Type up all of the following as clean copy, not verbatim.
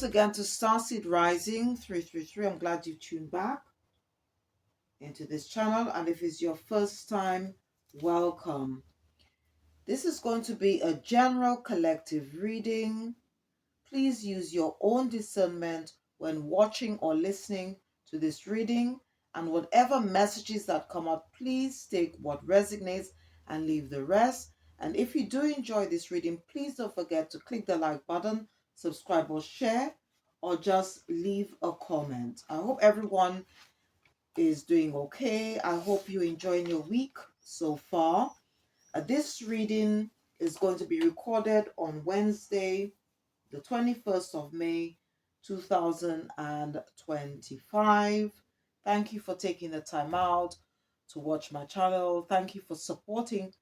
again to Starseed Rising 333. I'm glad you tuned back into this channel, and if it's your first time, welcome. This is going to be a general collective reading. Please use your own discernment when watching or listening to this reading, and whatever messages that come out, please take what resonates and leave the rest. And if you do enjoy this reading, please don't forget to click the like button, subscribe or share, or just leave a comment. I hope everyone is doing okay. I hope you're enjoying your week so far. This reading is going to be recorded on Wednesday, the 21st of May, 2025. Thank you for taking the time out to watch my channel. Thank you for supporting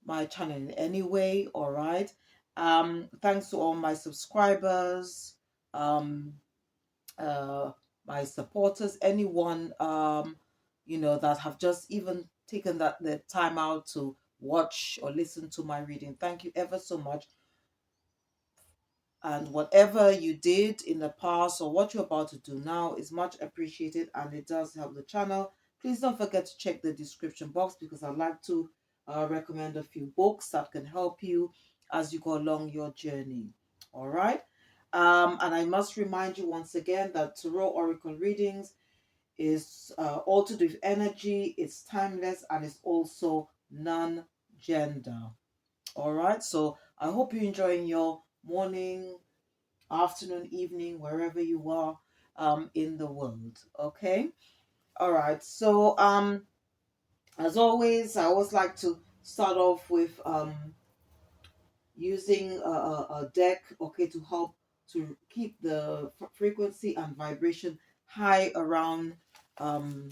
my channel in any way. All right. Thanks to all my subscribers, um, my supporters, anyone, that have just even taken the time out to watch or listen to my reading. Thank you ever so much. And whatever you did in the past or what you're about to do now is much appreciated, and it does help the channel. Please don't forget to check the description box, because I'd like to recommend a few books that can help you as you go along your journey. All right. And I must remind you once again that Tarot Oracle readings is all to do with energy, it's timeless, and it's also non-gender. All right. So I hope you're enjoying your morning, afternoon, evening, wherever you are in the world. Okay. All right. So as always, I always like to start off with using a deck, okay, to help to keep the frequency and vibration high around the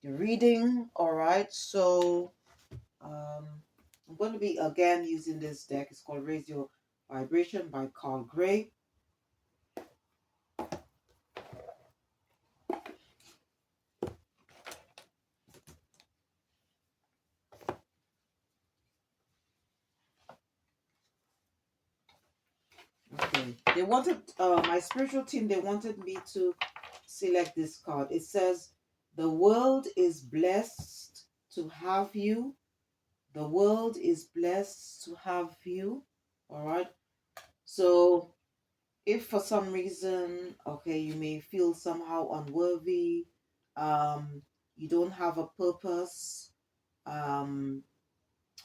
reading. All right. So I'm going to be again using this deck. It's called Raise Your Vibration by Carl Gray. Okay. They wanted my spiritual team. They wanted me to select this card. It says, "The world is blessed to have you. The world is blessed to have you." All right. So if for some reason, okay, you may feel somehow unworthy, you don't have a purpose, um,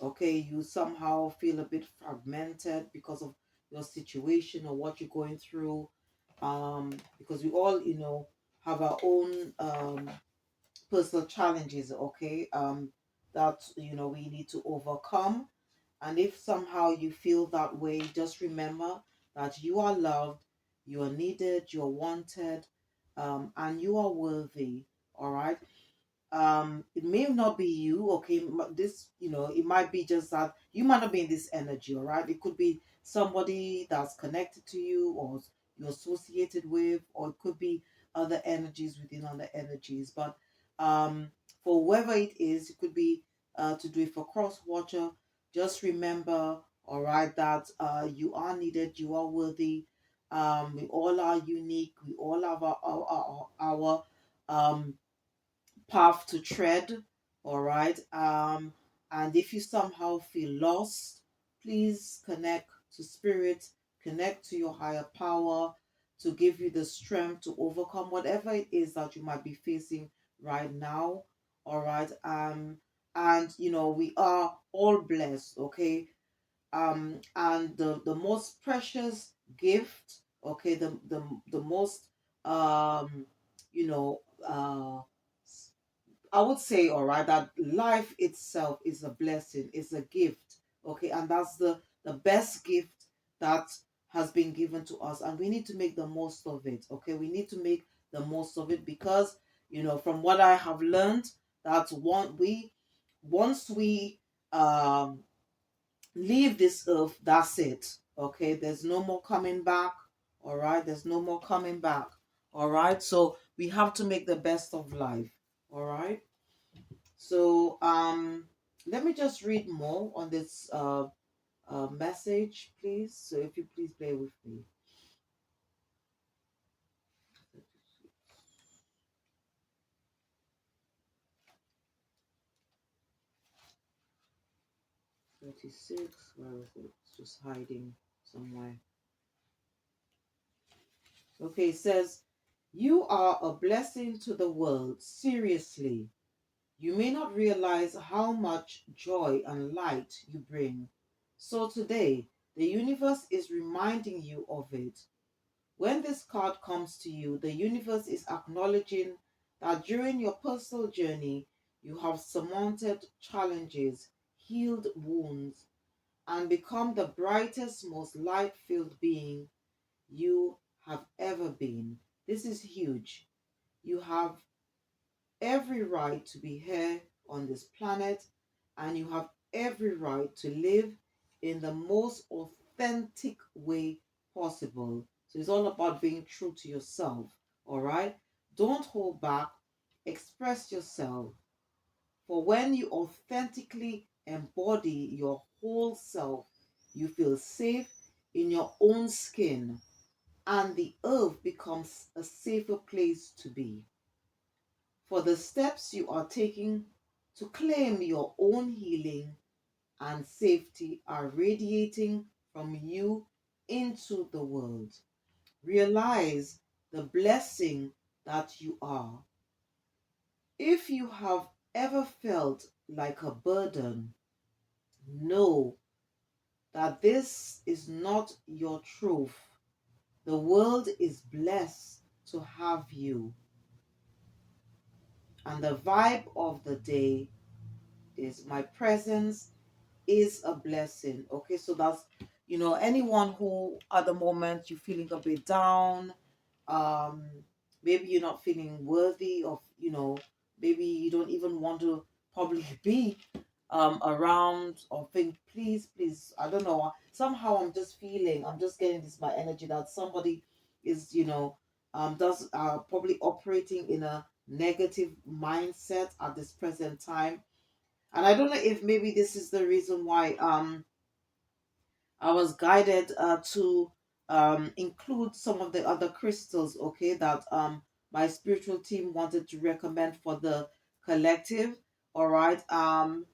okay, you somehow feel a bit fragmented because of your situation or what you're going through, because we all, have our own personal challenges, okay, that, we need to overcome. And if somehow you feel that way, just remember that you are loved, you are needed, you are wanted, and you are worthy. All right. It may not be you, okay. This, it might be just that you might not be in this energy. All right. It could be somebody that's connected to you or you're associated with, or it could be other energies within other energies. But for whoever it is, it could be to do it for cross watcher. Just remember, all right, that you are needed, you are worthy. We all are unique. We all have our path to tread. All right. And if you somehow feel lost, please connect to spirit, connect to your higher power to give you the strength to overcome whatever it is that you might be facing right now. All right. And we are all blessed, okay. And the most precious gift, okay, the most you know I would say, all right, that life itself is a blessing, is a gift, okay, and that's the best gift that has been given to us, and we need to make the most of it, okay. We need to make the most of it, because from what I have learned, that once we leave this earth, that's it, okay. There's no more coming back. All right, there's no more coming back. All right, so we have to make the best of life. All right. So let me just read more on this message, please. So if you please bear with me. 36. Where is it? It's just hiding somewhere. Okay, it says, you are a blessing to the world. Seriously. You may not realize how much joy and light you bring. So today, the universe is reminding you of it. When this card comes to you, the universe is acknowledging that during your personal journey, you have surmounted challenges, healed wounds, and become the brightest, most light filled being you have ever been. This is huge. You have every right to be here on this planet, and you have every right to live in the most authentic way possible. So it's all about being true to yourself, all right? Don't hold back, express yourself. For when you authentically embody your whole self, you feel safe in your own skin, and the earth becomes a safer place to be. For the steps you are taking to claim your own healing and safety are radiating from you into the world. Realize the blessing that you are. If you have ever felt like a burden, know that this is not your truth. The world is blessed to have you. And the vibe of the day is my presence is a blessing. Okay, so that's, anyone who at the moment you're feeling a bit down, um maybe you're not feeling worthy of, maybe you don't even want to probably be around, or think, please, I don't know, somehow I'm just getting this, my energy, that somebody is, does probably operating in a negative mindset at this present time. And I don't know if maybe this is the reason why I was guided to include some of the other crystals, okay, that my spiritual team wanted to recommend for the collective. All right. Or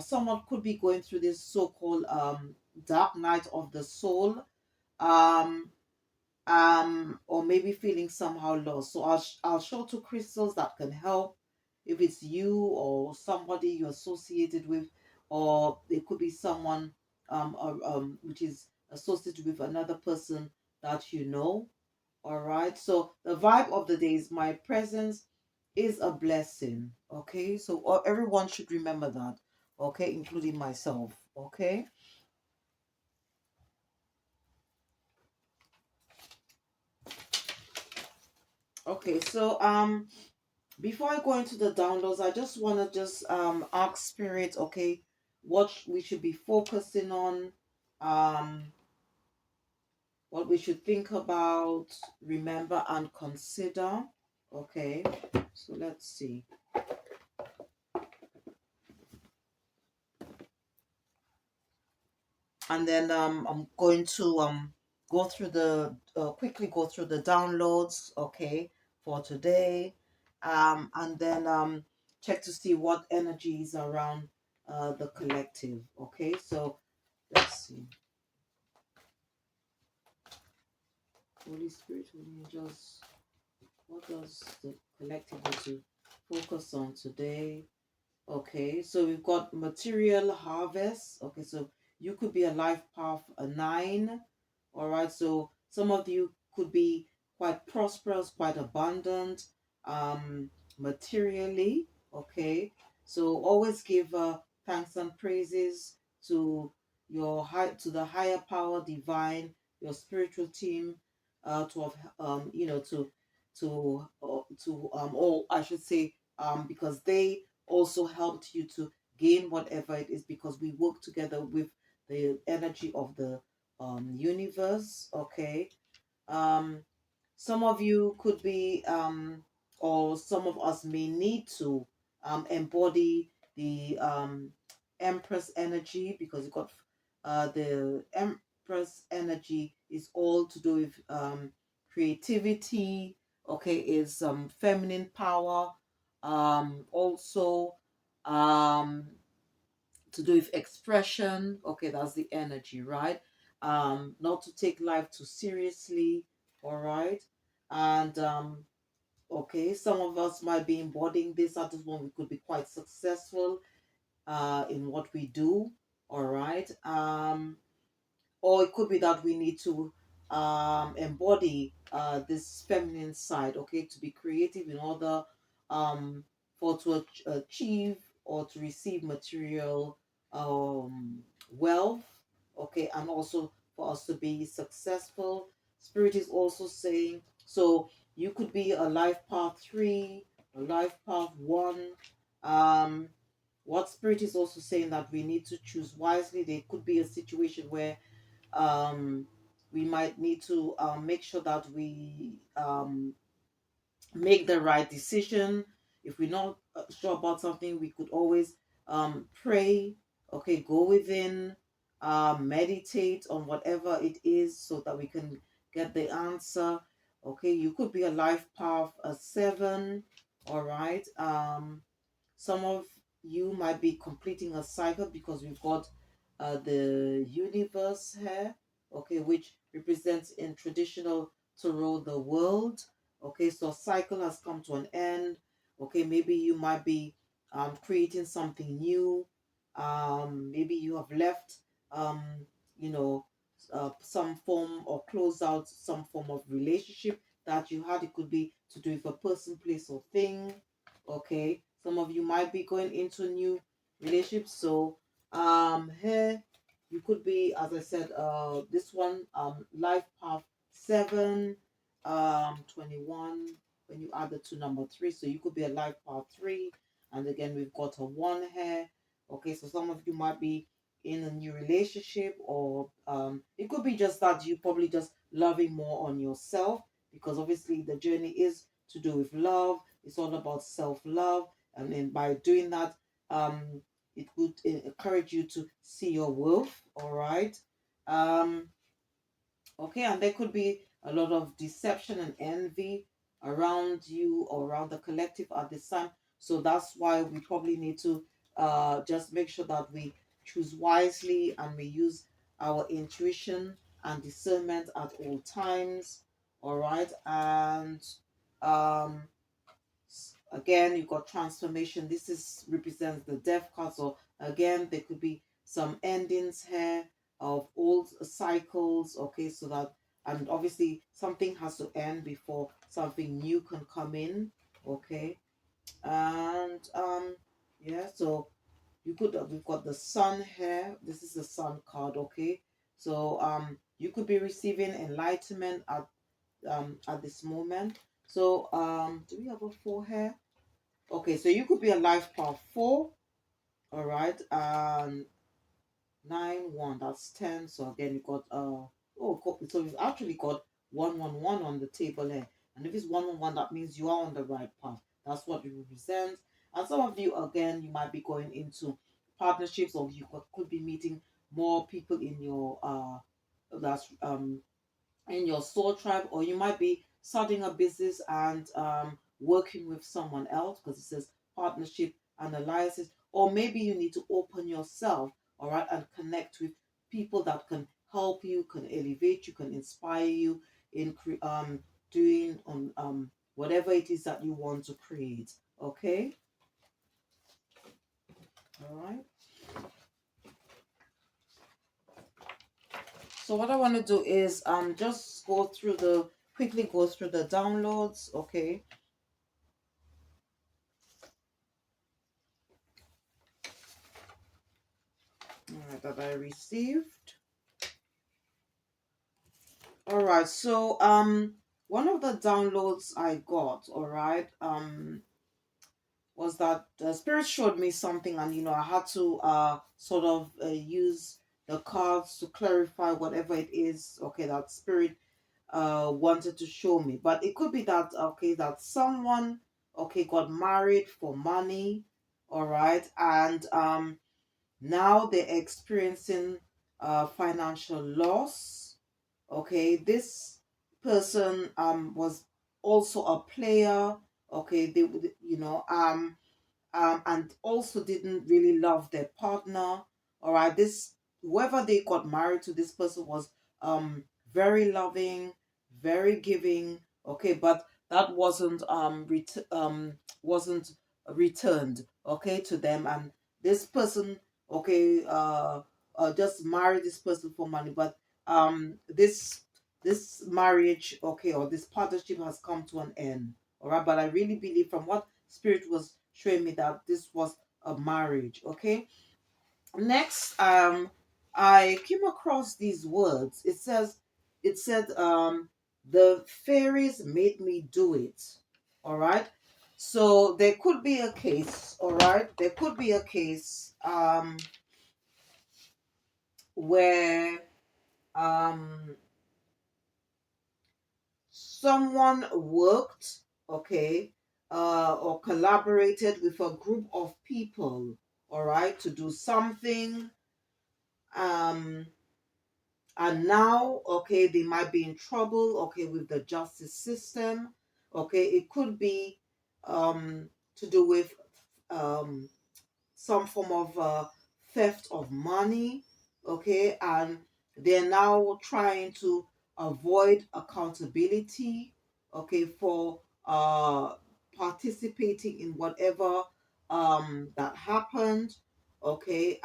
someone could be going through this so-called dark night of the soul. Um or maybe feeling somehow lost. So I'll show two crystals that can help if it's you or somebody you're associated with, or it could be someone which is associated with another person that you know. All right. So the vibe of the day is my presence is a blessing. Okay. So everyone should remember that. Okay, including myself. Okay. Okay. So before I go into the downloads, I just want to just ask spirit, okay, what we should be focusing on, um, what we should think about, remember, and consider. Okay, so let's see. And then I'm going to go through the quickly go through the downloads, okay, for today, and then check to see what energy is around the collective. Okay, so let's see. Holy Spirit, Holy Angels, what does the collective need to focus on today? Okay, so we've got material harvest. Okay, so you could be a life path a 9. All right, so some of you could be quite prosperous, quite abundant, materially. Okay, so always give thanks and praises to to the higher power, divine, your spiritual team, to have or I should say because they also helped you to gain whatever it is, because we work together with the energy of the universe. Okay. um some of you could be or some of us may need to embody the empress energy, because you got the empress energy is all to do with creativity. Okay, is feminine power, also um to do with expression. Okay, that's the energy, right? Not to take life too seriously. All right. And okay, some of us might be embodying this at this moment. We could be quite successful in what we do. All right. Or it could be that we need to embody this feminine side, okay, to be creative in order um, for to achieve or to receive material wealth, okay, and also for us to be successful. Spirit is also saying, so you could be a life path 3, a life path 1. um what spirit is also saying that we need to choose wisely. There could be a situation where um, we might need to make sure that we make the right decision. If we're not sure about something, we could always pray, okay, go within, meditate on whatever it is so that we can get the answer. Okay, you could be a life path a 7, all right. Some of you might be completing a cycle because we've got the universe here, okay, which represents in traditional tarot the world. Okay, so cycle has come to an end. Okay, maybe you might be creating something new. Maybe you have left, um, you know, some form or close out some form of relationship that you had. It could be to do with a person, place, or thing. Okay, some of you might be going into a new relationship. So here you could be, as I said, this one, life path 7, 21, when you add the to number 3, so you could be a life path 3. And again, we've got a 1 here. Okay, so some of you might be in a new relationship, or it could be just that you probably just loving more on yourself, because obviously the journey is to do with love. It's all about self-love, and then by doing that, it would encourage you to see your worth. All right. um Okay, and there could be a lot of deception and envy around you or around the collective at this time. So that's why we probably need to just make sure that we choose wisely and we use our intuition and discernment at all times. All right, and um, again, you got transformation. This is represents the death card. So again, there could be some endings here of old cycles. Okay, so that, and obviously something has to end before something new can come in. Okay, and yeah, so you could we've got the sun here. This is the sun card. Okay, so you could be receiving enlightenment at this moment. So do we have a 4 here? Okay, so you could be a life path 4, all right, and 9, 1, that's 10. So again, you got so you've actually got 111 on the table here, and if it's 111, that means you are on the right path. That's what it represents. And some of you, again, you might be going into partnerships, or you could be meeting more people in your that's in your soul tribe, or you might be starting a business and working with someone else, because it says partnership and alliances. Or maybe you need to open yourself, all right, and connect with people that can help you, can elevate you, can inspire you in doing on whatever it is that you want to create. Okay, all right. So what I want to do is just quickly go through the downloads. Okay, all right, that I received. All right, so one of the downloads I got, all right, was that the spirit showed me something, and I had to sort of use the cards to clarify whatever it is, okay, that spirit wanted to show me. But it could be that, okay, that someone, okay, got married for money, all right, and now they're experiencing financial loss. Okay, this person was also a player. Okay, they would, and also didn't really love their partner. All right, this whoever they got married to, this person was very loving, very giving. Okay, but that wasn't returned, okay, to them. And this person, okay, just married this person for money, but this marriage, okay, or this partnership has come to an end. All right, but I really believe from what spirit was showing me that this was a marriage. Okay, next, I came across these words. It said, the fairies made me do it. All right, so there could be a case. All right, there could be a case where um someone worked, okay, or collaborated with a group of people, all right, to do something, um, and now, okay, they might be in trouble, okay, with the justice system, okay. It could be to do with um some form of theft of money, okay, and they're now trying to avoid accountability, okay, for participating in whatever that happened, okay.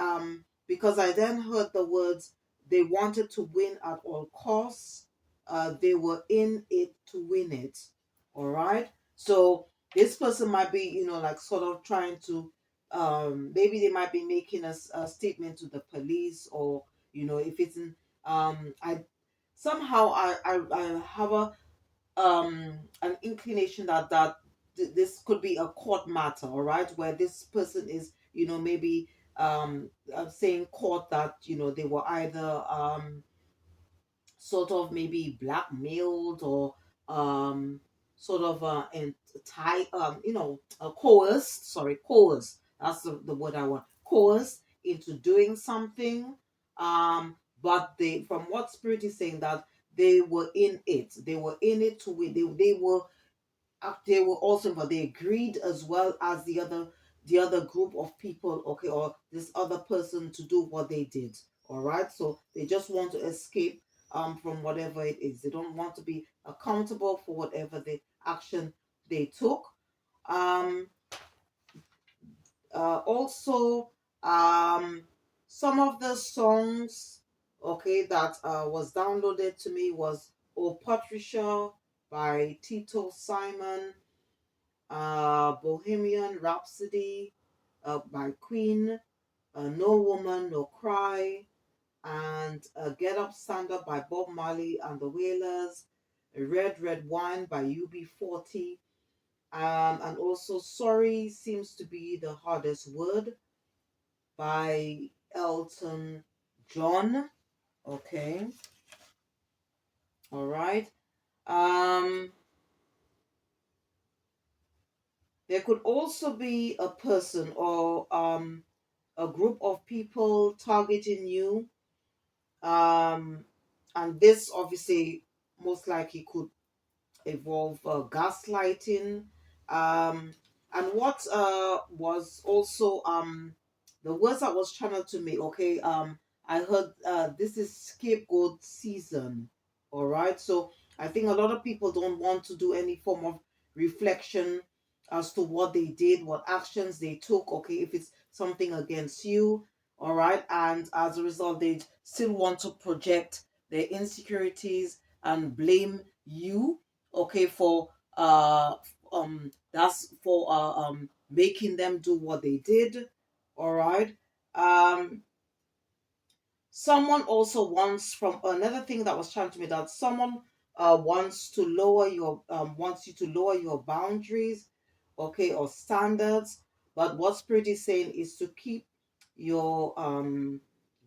Because I then heard the words, they wanted to win at all costs. They were in it to win it. All right. So this person might be, like sort of trying to maybe they might be making a statement to the police, or if it's in I somehow I have an inclination that this could be a court matter, all right, where this person is, maybe saying court that they were either sort of maybe blackmailed, or sort of and coerced, sorry, coerced, that's the word I want, coerced into doing something. But they, from what spirit is saying, that they were in it to win. They were also, but they agreed as well as the other group of people, okay, or this other person, to do what they did. All right, so they just want to escape from whatever it is. They don't want to be accountable for whatever the action they took. um Also, um some of the songs, okay, that was downloaded to me was "Oh Patricia" by Tito Simon, Bohemian Rhapsody by Queen, No Woman, No Cry, and Get Up, Stand Up by Bob Marley and the Wailers, Red Red Wine by UB40, and also Sorry Seems to Be the Hardest Word by Elton John. Okay, all right. Um, there could also be a person, or a group of people targeting you, um and this obviously most likely could involve gaslighting. um and what was also the words that was channeled to me, okay, I heard this is scapegoat season. All right, so I think a lot of people don't want to do any form of reflection as to what they did, what actions they took, okay, if it's something against you. All right, and as a result, they still want to project their insecurities and blame you, okay, for that's for making them do what they did. All right. um Someone also wants, from another thing that was trying to me, that someone wants you to lower your boundaries, okay, or standards. But what spirit is saying is to keep your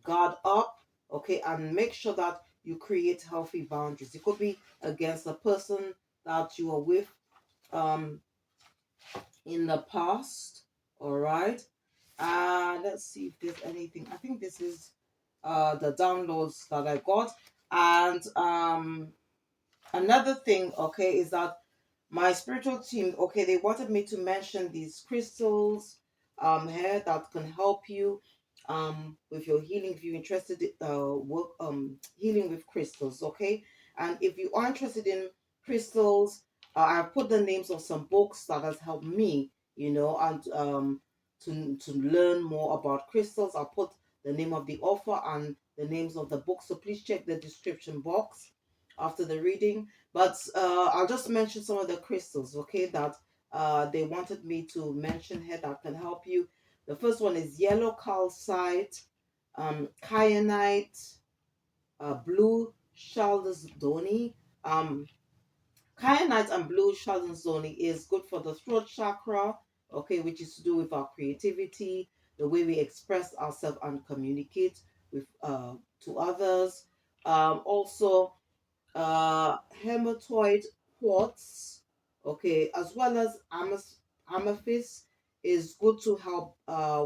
guard up, okay, and make sure that you create healthy boundaries. It could be against the person that you are with um in the past. All right. Let's see if there's anything. I think this is the downloads that I got. And another thing, okay, is that my spiritual team, okay, they wanted me to mention these crystals, hair that can help you with your healing. If you're interested in work healing with crystals, okay. And if you are interested in crystals, I've put the names of some books that has helped me, and to learn more about crystals. I'll put the name of the author and the names of the books, so please check the description box after the reading. But I'll just mention some of the crystals, okay, that they wanted me to mention here that can help you. The first one is yellow calcite, kyanite, blue chalcedony. Um, Kyanite and blue chalcedony is good for the throat chakra, okay, which is to do with our creativity, the way we express ourselves and communicate with to others. Also, hematoid quartz, okay, as well as amethyst is good to help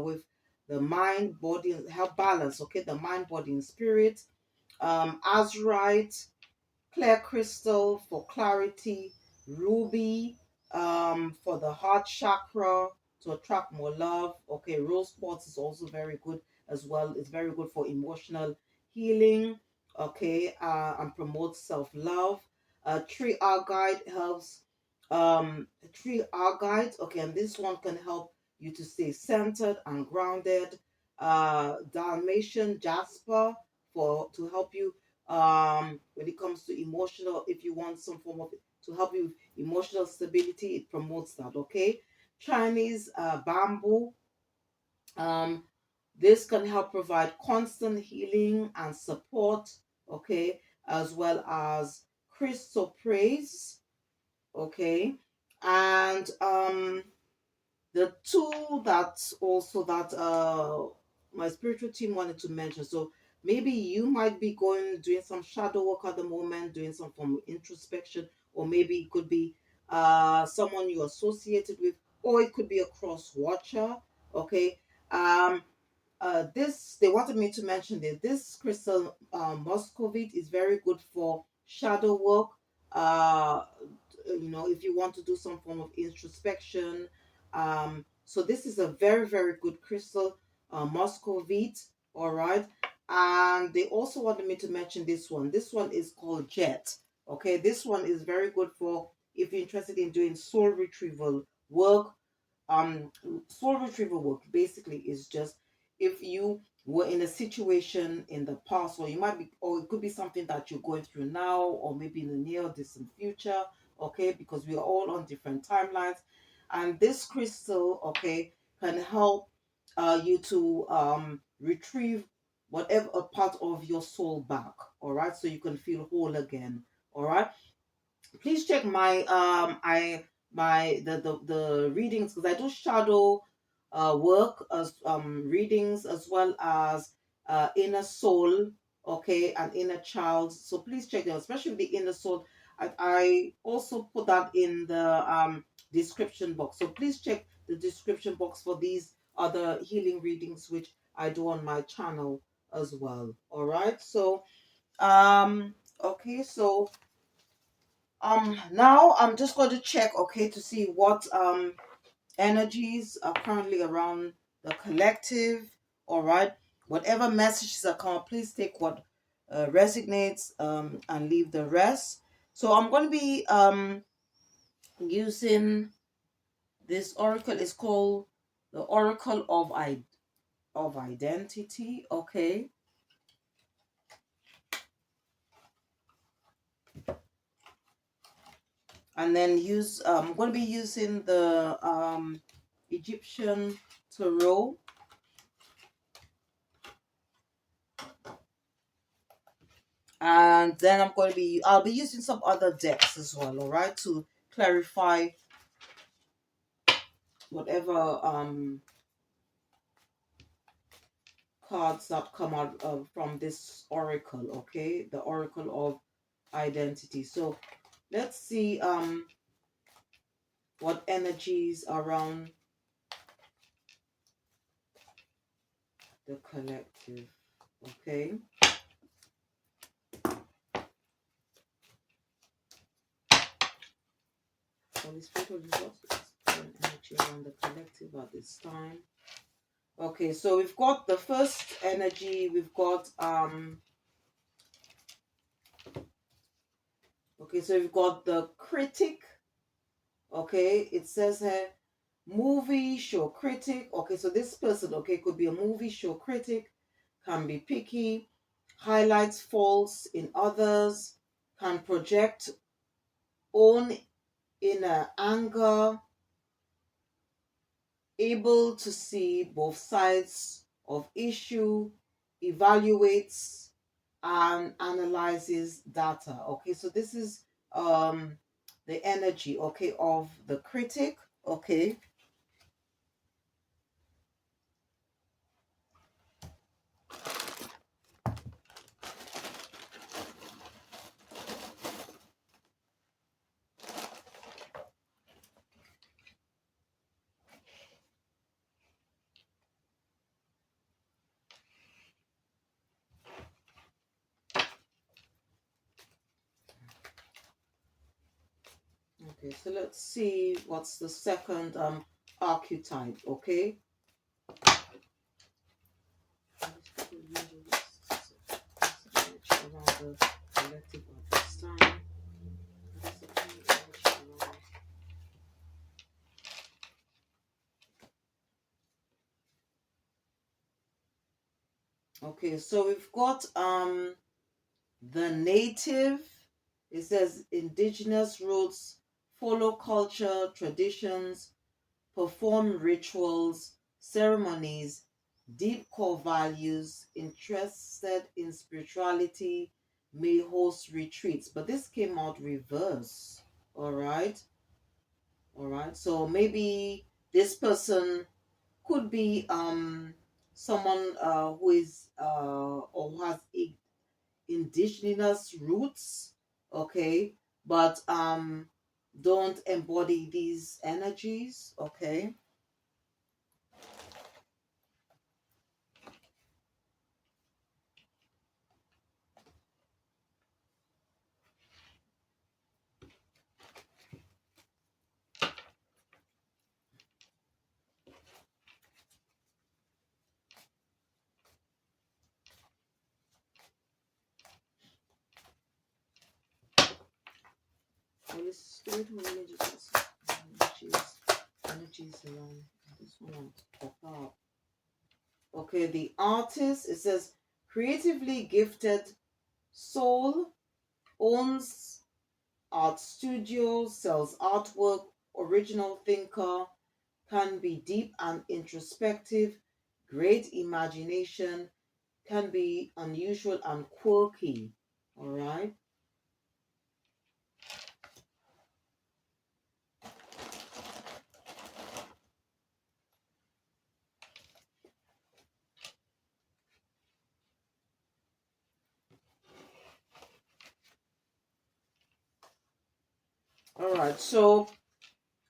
with the mind, body, help balance, okay, the mind, body, and spirit. Azurite, clear crystal for clarity, ruby for the heart chakra to attract more love. Okay, rose quartz is also very good as well. It's very good for emotional healing. Okay, and promotes self-love. Tree agate helps. Tree agate. Okay, and this one can help you to stay centered and grounded. Dalmatian jasper for to help you when it comes to emotional, if you want some form of to help you with emotional stability, it promotes that. Okay, Chinese bamboo, um this can help provide constant healing and support, okay, as well as crystal praise, okay. And the two that also that my spiritual team wanted to mention. So maybe you might be doing some shadow work at the moment, doing some form of introspection, or maybe it could be someone you're associated with, or it could be a cross watcher, okay. This they wanted me to mention that this crystal muscovite is very good for shadow work. If you want to do some form of introspection. So this is a very, very good crystal, muscovite. All right. And they also wanted me to mention this one. This one is called jet. Okay, this one is very good for if you're interested in doing soul retrieval work. Soul retrieval work basically is just if you were in a situation in the past, or you might be, or it could be something that you're going through now, or maybe in the near or distant future, okay, because we are all on different timelines. And this crystal, okay, can help you to retrieve whatever a part of your soul back, all right, so you can feel whole again, all right. Please check my the readings, because I do shadow work as readings, as well as inner soul, okay, and inner child. So please check them, especially the inner soul. I also put that in the description box, so please check the description box for these other healing readings which I do on my channel as well. All right, so okay, so now I'm just going to check, okay, to see what energies are currently around the collective. All right, whatever messages are coming, please take what resonates and leave the rest. So I'm going to be using this oracle. It's called the Oracle of Identity. Okay, and then I'm going to be using the Egyptian tarot. And then I'll be using some other decks as well, all right, to clarify whatever cards that come out from this oracle, okay, the Oracle of Identity. So let's see what energies around the collective, okay. Holy Spirit, Holy Ghost. Energy around the collective at this time. Okay, so we've got the first energy. We've got okay, so we've got the critic. Okay, it says here movie show critic. Okay, so this person, okay, could be a movie show critic, can be picky, highlights faults in others, can project own inner anger, able to see both sides of issue, evaluates and analyzes data. Okay, so this is the energy, okay, of the critic. Okay. Okay, so let's see what's the second archetype. Okay. Okay, so we've got the native. It says indigenous roots, follow culture, traditions, perform rituals, ceremonies, deep core values, interested in spirituality, may host retreats. But this came out reverse. All right. All right. So maybe this person could be someone who is or who has indigenous roots, okay, but don't embody these energies, okay. Holy Spirit, Holy Jesus, energies around this one pop up. Okay, the artist, it says creatively gifted soul, owns art studio, sells artwork, original thinker, can be deep and introspective, great imagination, can be unusual and quirky. All right. All right. So,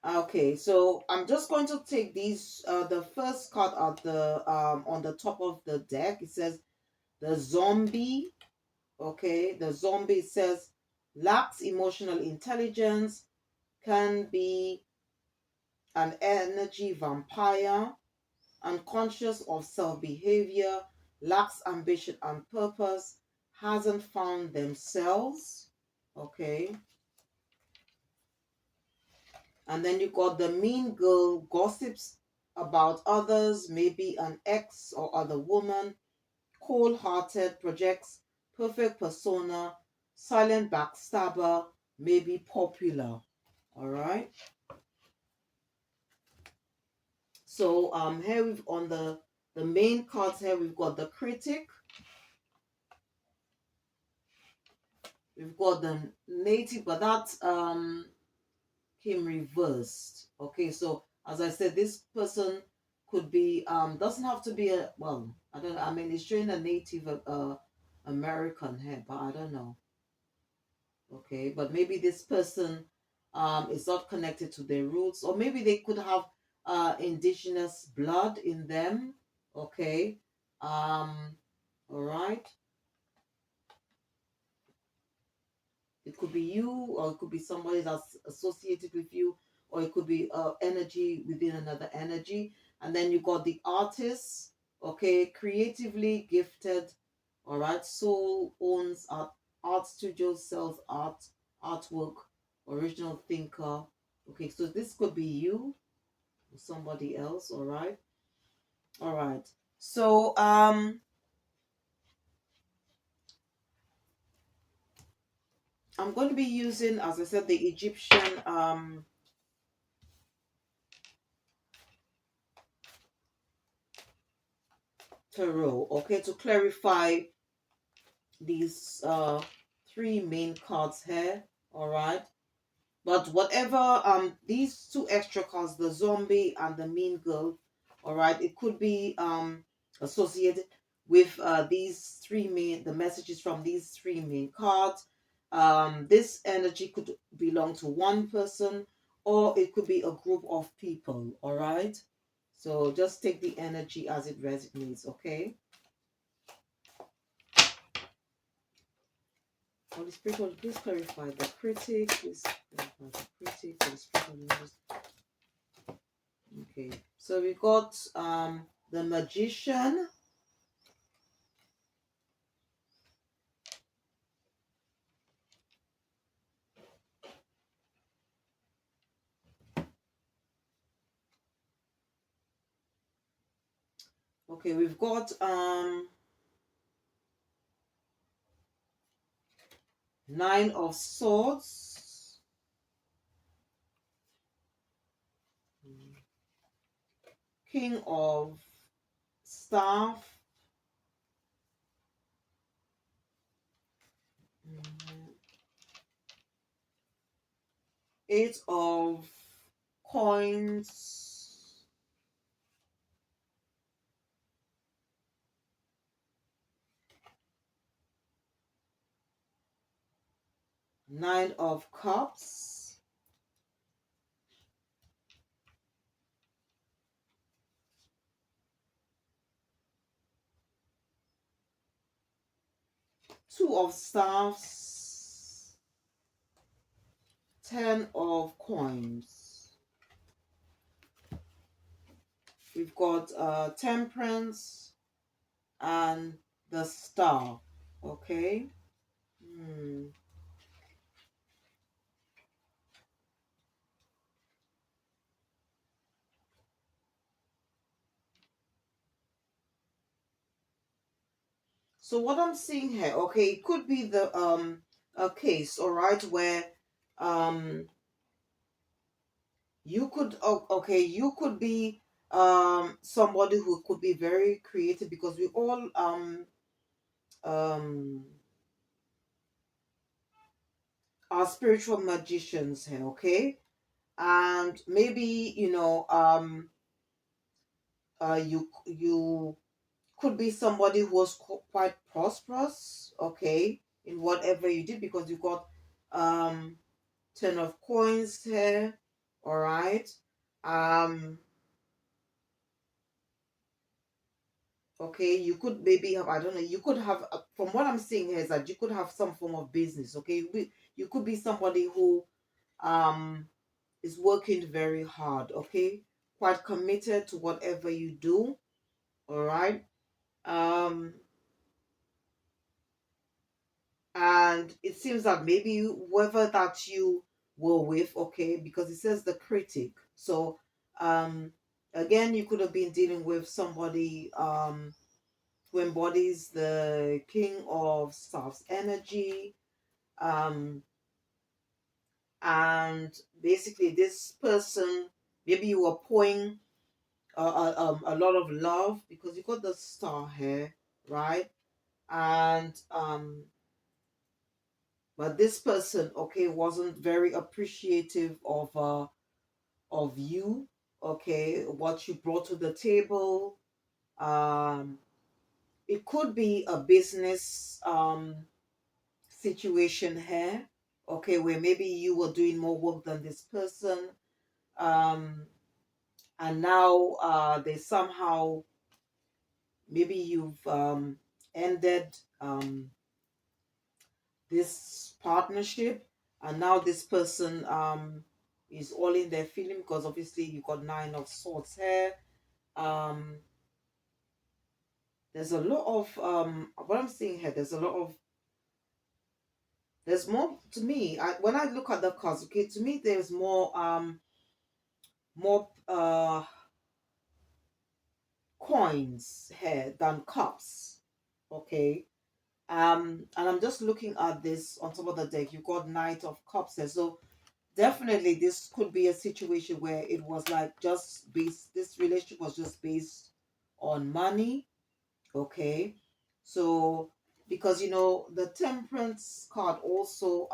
okay. So I'm just going to take these. The first card at the on the top of the deck. It says the zombie. Okay. The zombie says lacks emotional intelligence, can be an energy vampire, unconscious of self behavior, lacks ambition and purpose, hasn't found themselves. Okay. And then you got the mean girl, gossips about others, maybe an ex or other woman, cold hearted, projects perfect persona, silent backstabber, maybe popular. All right. So here we've on the main cards here we've got the critic, we've got the native, but that came reversed. Okay, so as I said, this person could be doesn't have to be a, well, I don't know, I mean it's showing a native American here, but I don't know. Okay, but maybe this person is not connected to their roots, or maybe they could have indigenous blood in them. Okay. All right. It could be you, or it could be somebody that's associated with you, or it could be energy within another energy. And then you got the artist, okay, creatively gifted, all right, soul owns art studio, sells artwork, original thinker. Okay, so this could be you or somebody else, all right. All right. So I'm going to be using, as I said, the Egyptian tarot, okay, to clarify these three main cards here, all right. But whatever these two extra cards, the zombie and the mean girl, all right, it could be associated with these three main, the messages from these three main cards. This energy could belong to one person, or it could be a group of people, all right. So just take the energy as it resonates, okay. Holy Spirit, will please clarify the critic, please clarify the critic, the spiritual universe. Okay, so we got the magician. Okay, we've got nine of swords, king of staff, eight of coins, nine of cups, two of staffs, 10 of coins. We've got temperance and the star. Okay. Hmm. So what I'm seeing here, okay, it could be the a case, all right, where um you could okay, you could be somebody who could be very creative, because we all um are spiritual magicians here, okay? And maybe, you could be somebody who was quite prosperous, okay, in whatever you did, because you got um 10 of coins here, all right. um okay, you could maybe have, I don't know, you could have from what I'm seeing here is that you could have some form of business, okay. You could be somebody who um is working very hard, okay, quite committed to whatever you do, all right. um and it seems that maybe whoever that you were with, okay, because it says the critic, so um again, you could have been dealing with somebody who embodies the king of staffs energy, um and basically this person, maybe you were pouring a lot of love, because you got the star here, right. And but this person, okay, wasn't very appreciative of you, okay, what you brought to the table. um it could be a business situation here, okay, where maybe you were doing more work than this person, um and now they somehow, maybe you've ended this partnership, and now this person is all in their feeling, because obviously you got Nine of Swords here. Um, there's a lot of what I'm seeing here. There's more to me. When I look at the cards, okay, to me there's more coins here than cups. Okay. And I'm just looking at this on top of the deck. You got Knight of Cups here. So definitely this could be a situation where it was like just based, this relationship was just based on money. Okay. So because you know the Temperance card also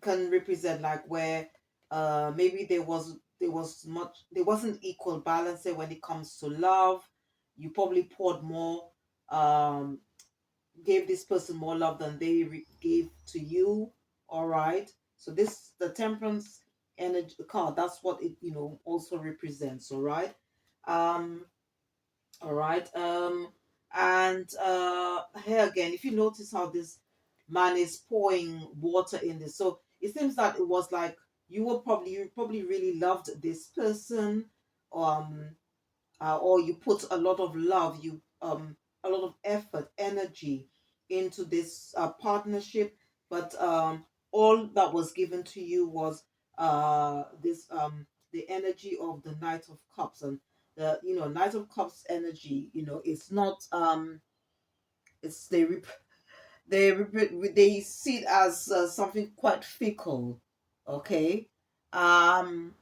can represent like where maybe there wasn't equal balance there when it comes to love. You probably poured more, um gave this person more love than they gave to you. All right, so this the Temperance energy card, that's what it also represents. All right. um all right. And here again, if you notice how this man is pouring water in this, so it seems that it was like you probably really loved this person, um, or you put a lot of love, you a lot of effort, energy into this partnership, but all that was given to you was this the energy of the Knight of Cups. And the Knight of Cups energy, it's not it's they see it as something quite fickle. Okay. um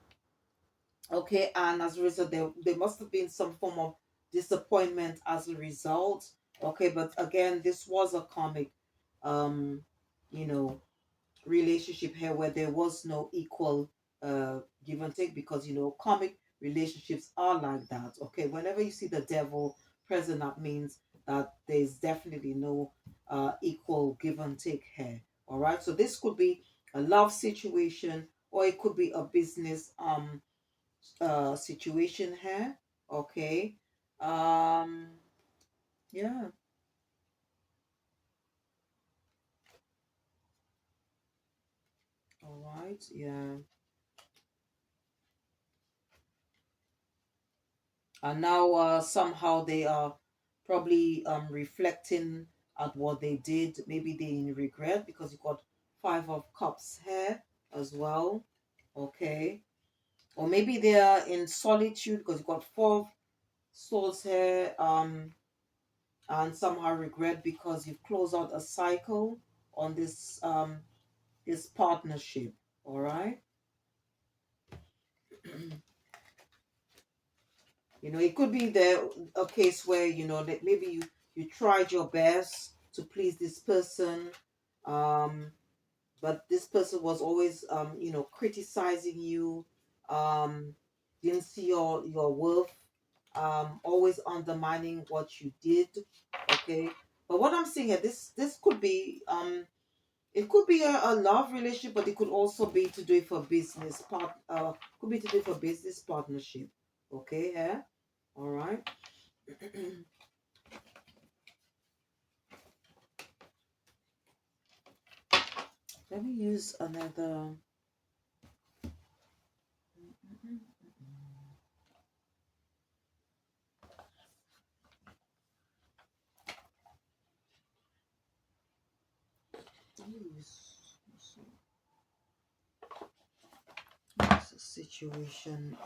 okay, and as a result there must have been some form of disappointment as a result. Okay, but again, this was a karmic um you know relationship here where there was no equal give and take, because karmic relationships are like that. Okay, whenever you see the devil present, that means that there's definitely no equal give and take here. All right, so this could be a love situation, or it could be a business situation here. Okay. um yeah. All right. Yeah. And now somehow they are probably reflecting at what they did. Maybe they in regret, because you got Five of Cups here as well. Okay. Or maybe they are in solitude, because you got Four of Swords here, and somehow regret because you've closed out a cycle on this partnership. All right. It could be a case where that maybe you tried your best to please this person, um but this person was always criticizing you, um didn't see your worth, always undermining what you did. Okay. But what I'm seeing here, this could be it could be a love relationship, but it could also be to do it for business could be to do it for business partnership. Okay. Yeah. All right. Let me use another. Let me use a situation.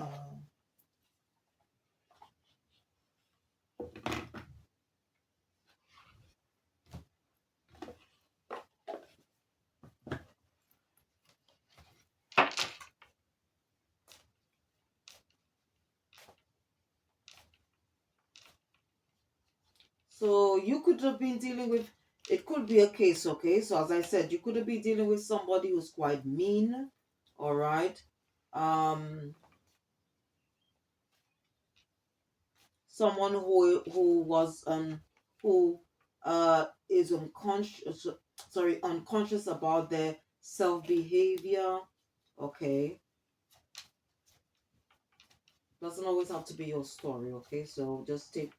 So you could have been dealing with. It could be a case. Okay. So as I said, you could have been dealing with somebody who's quite mean. All right. Um, someone who was who is unconscious. Sorry, unconscious about their self behavior. Okay. Doesn't always have to be your story. Okay. So just take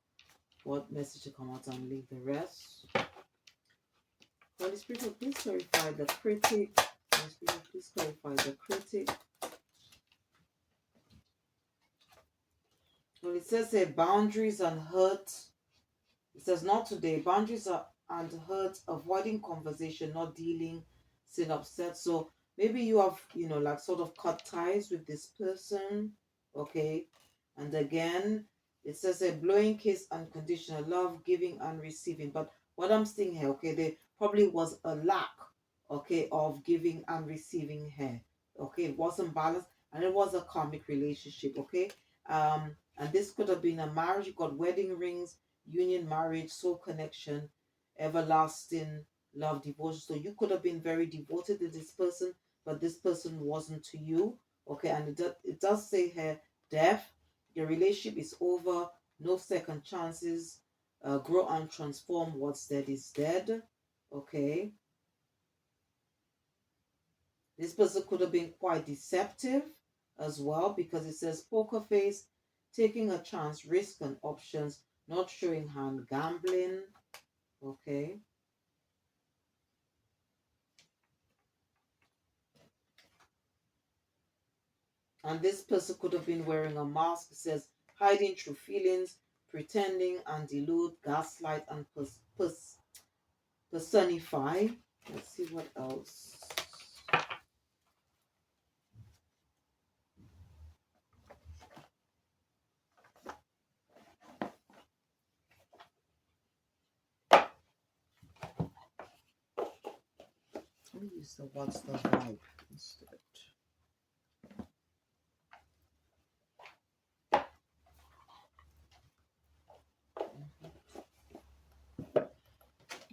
what message to come out and leave the rest. Holy Spirit, please clarify the critic Please clarify the critic. Well, it says here boundaries and hurt. It says not today. Boundaries are, and hurt, avoiding conversation, not dealing, staying upset. So maybe you have, like sort of cut ties with this person. Okay. And again, it says a blowing kiss, unconditional love, giving and receiving. But what I'm seeing here, okay, there probably was a lack, okay, of giving and receiving here. Okay, it wasn't balanced and it was a karmic relationship, okay? And this could have been a marriage, you got wedding rings, union, marriage, soul connection, everlasting love, devotion. So you could have been very devoted to this person, but this person wasn't to you. Okay, and it does say here death. Your relationship is over, no second chances. Grow and transform. What's dead is dead. Okay, this person could have been quite deceptive as well because it says poker face, taking a chance, risk and options, not showing hand, gambling. Okay. And this person could have been wearing a mask. It says hiding true feelings, pretending and delude, gaslight and personify. Let's see what else. Let me use the what's the vibe instead.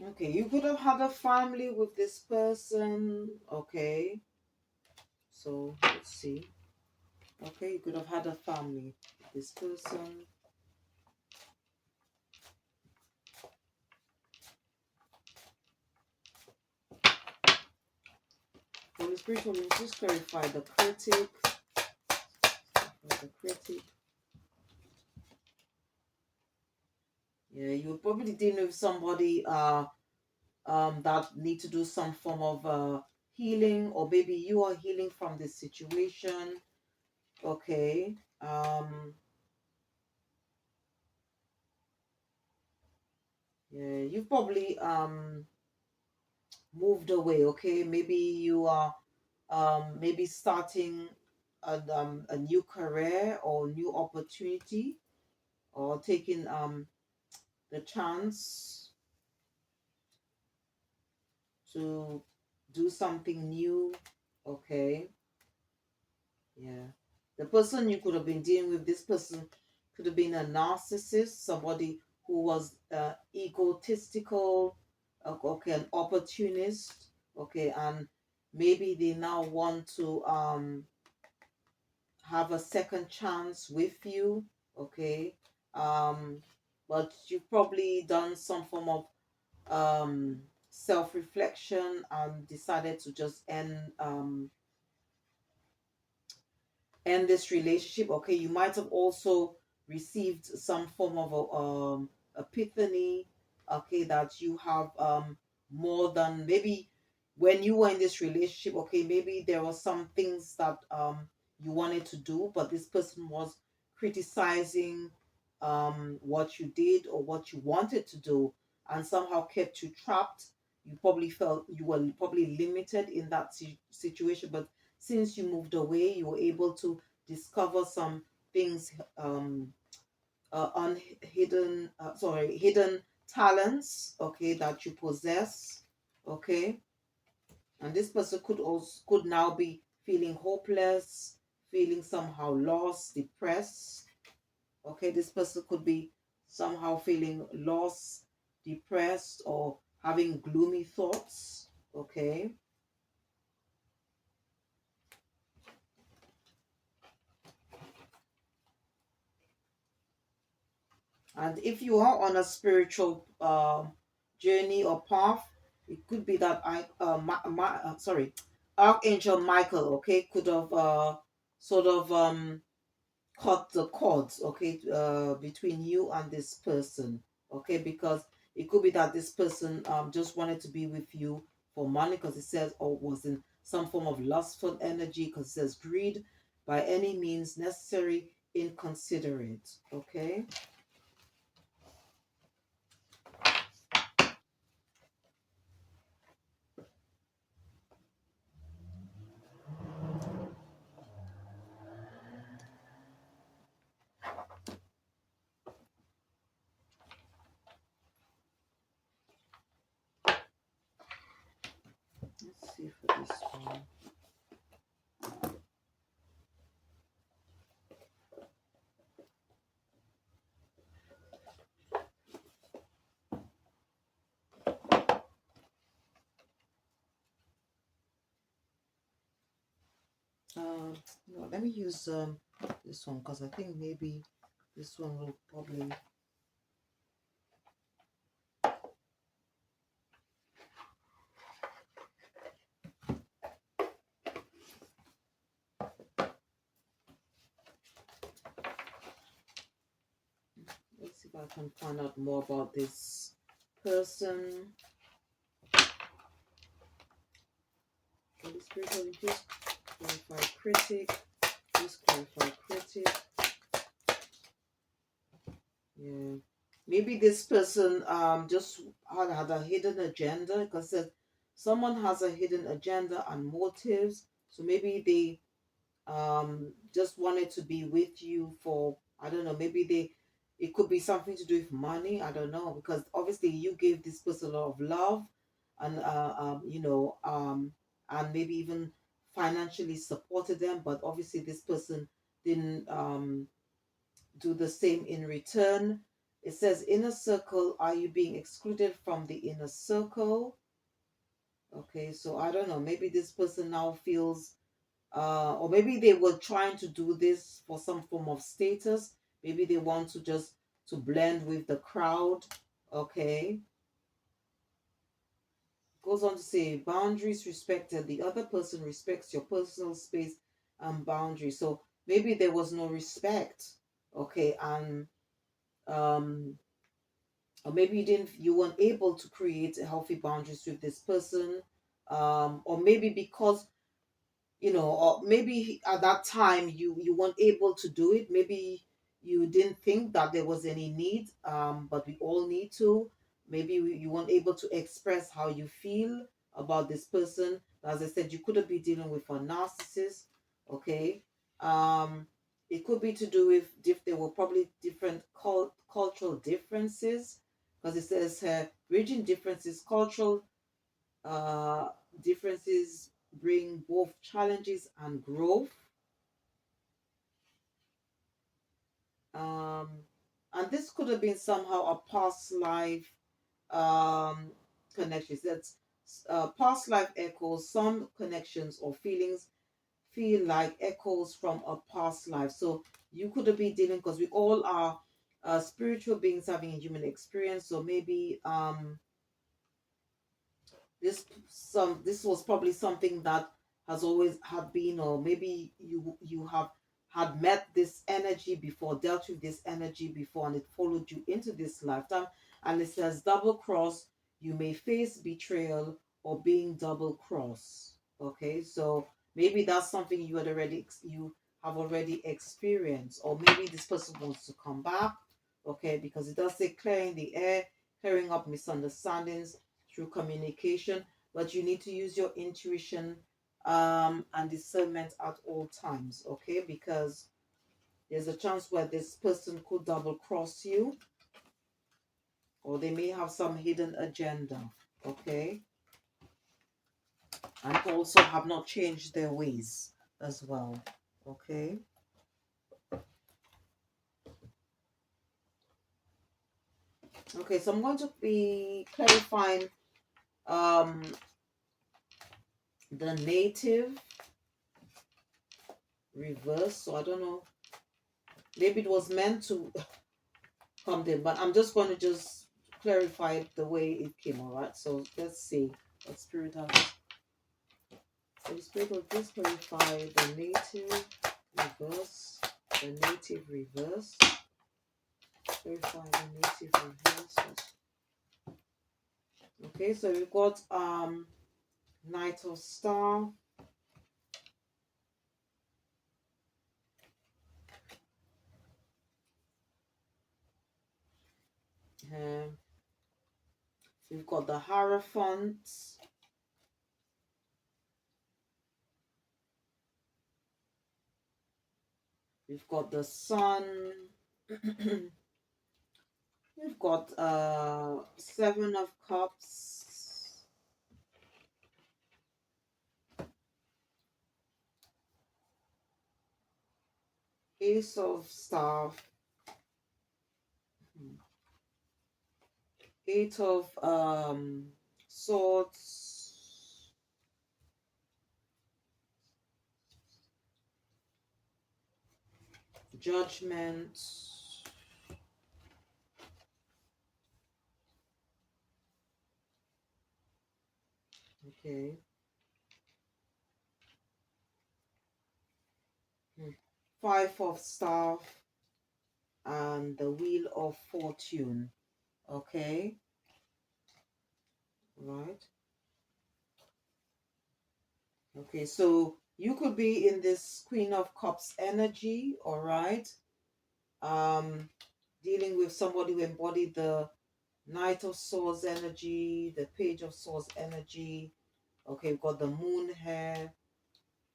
Okay, you could have had a family with this person. Okay, so let's see. Okay, you could have had a family with this person. Holy Spirit, will you just clarify the critic? The critic. Yeah, you're probably dealing with somebody that need to do some form of healing, or maybe you are healing from this situation. Okay. Yeah, you've probably moved away. Okay, maybe you are maybe starting a new career or new opportunity, or taking the chance to do something new. Okay. Yeah. The person you could have been dealing with, this person could have been a narcissist, somebody who was egotistical, okay, an opportunist, okay, and maybe they now want to have a second chance with you, okay, but you've probably done some form of self-reflection and decided to just end this relationship. Okay, you might have also received some form of a, epiphany, okay, that you have more than maybe when you were in this relationship. Okay, maybe there were some things that you wanted to do, but this person was criticizing what you did or what you wanted to do, and somehow kept you trapped. You probably felt you were probably limited in that situation, but since you moved away, you were able to discover some things, unhidden, hidden talents, okay, that you possess, okay. And this person could now be feeling hopeless, feeling somehow lost, depressed. Okay, this person could be somehow feeling lost, depressed, or having gloomy thoughts. Okay. And if you are on a spiritual journey or path, it could be that Archangel Michael, okay, could have sort of cut the cords, okay, between you and this person, okay, because it could be that this person just wanted to be with you for money, because it says, or was in some form of lustful energy, because it says greed by any means necessary, inconsiderate. Okay. Let's see for this one. No, let me use this one, because I think maybe this one will probably. Let's see if I can find out more about this person. Holy Spirit, Holy Ghost, clarify critic. Please clarify critic. Yeah. Maybe this person just had a hidden agenda, because someone has a hidden agenda and motives. So maybe they just wanted to be with you for, I don't know, maybe it could be something to do with money, I don't know, because obviously you gave this person a lot of love, and and maybe even financially supported them, but obviously this person didn't do the same in return. It says inner circle, are you being excluded from the inner circle? Okay, so I don't know, maybe this person now feels or maybe they were trying to do this for some form of status. Maybe they want to just to blend with the crowd. Okay. Goes on to say boundaries respected. The other person respects your personal space and boundaries. So maybe there was no respect. Okay, and um or maybe you weren't able to create healthy boundaries with this person. Or maybe because or maybe at that time you weren't able to do it. Maybe you didn't think that there was any need, but we all need to. Maybe you weren't able to express how you feel about this person. As I said, you could have been dealing with a narcissist. Okay. It could be to do with there were probably different cultural differences, because it says bridging differences, cultural uh, differences bring both challenges and growth. Um, and this could have been somehow a past life um, connections. That's past life echoes. Some connections or feelings feel like echoes from a past life. So you could have been dealing, because we all are spiritual beings having a human experience. So maybe this was probably something that has always had been, or maybe you have had met this energy before, dealt with this energy before, and it followed you into this lifetime. And it says double cross, you may face betrayal or being double cross. Okay, so maybe that's something you have already experienced, or maybe this person wants to come back. Okay, because it does say clearing the air, clearing up misunderstandings through communication, but you need to use your intuition and discernment at all times. Okay, because there's a chance where this person could double cross you, or they may have some hidden agenda. Okay, and also have not changed their ways as well. Okay. Okay, so I'm going to be clarifying um the native reverse. So I don't know, maybe it was meant to come there, but I'm just going to just clarify it the way it came. All right, so let's see what spirit has. So the spirit will just clarify the native reverse, the native reverse. Clarify the native reverse. Okay, so we've got Knight of Star, here. We've got the Hierophant. We've got the Sun. We've got Seven of Cups. Ace of Staff. Eight of Swords. Judgment. Okay. Five of Staff and the Wheel of Fortune. Okay. Right. Okay, so you could be in this Queen of Cups energy, all right? Dealing with somebody who embodied the Knight of Swords energy, the Page of Swords energy. Okay, you've got the Moon here.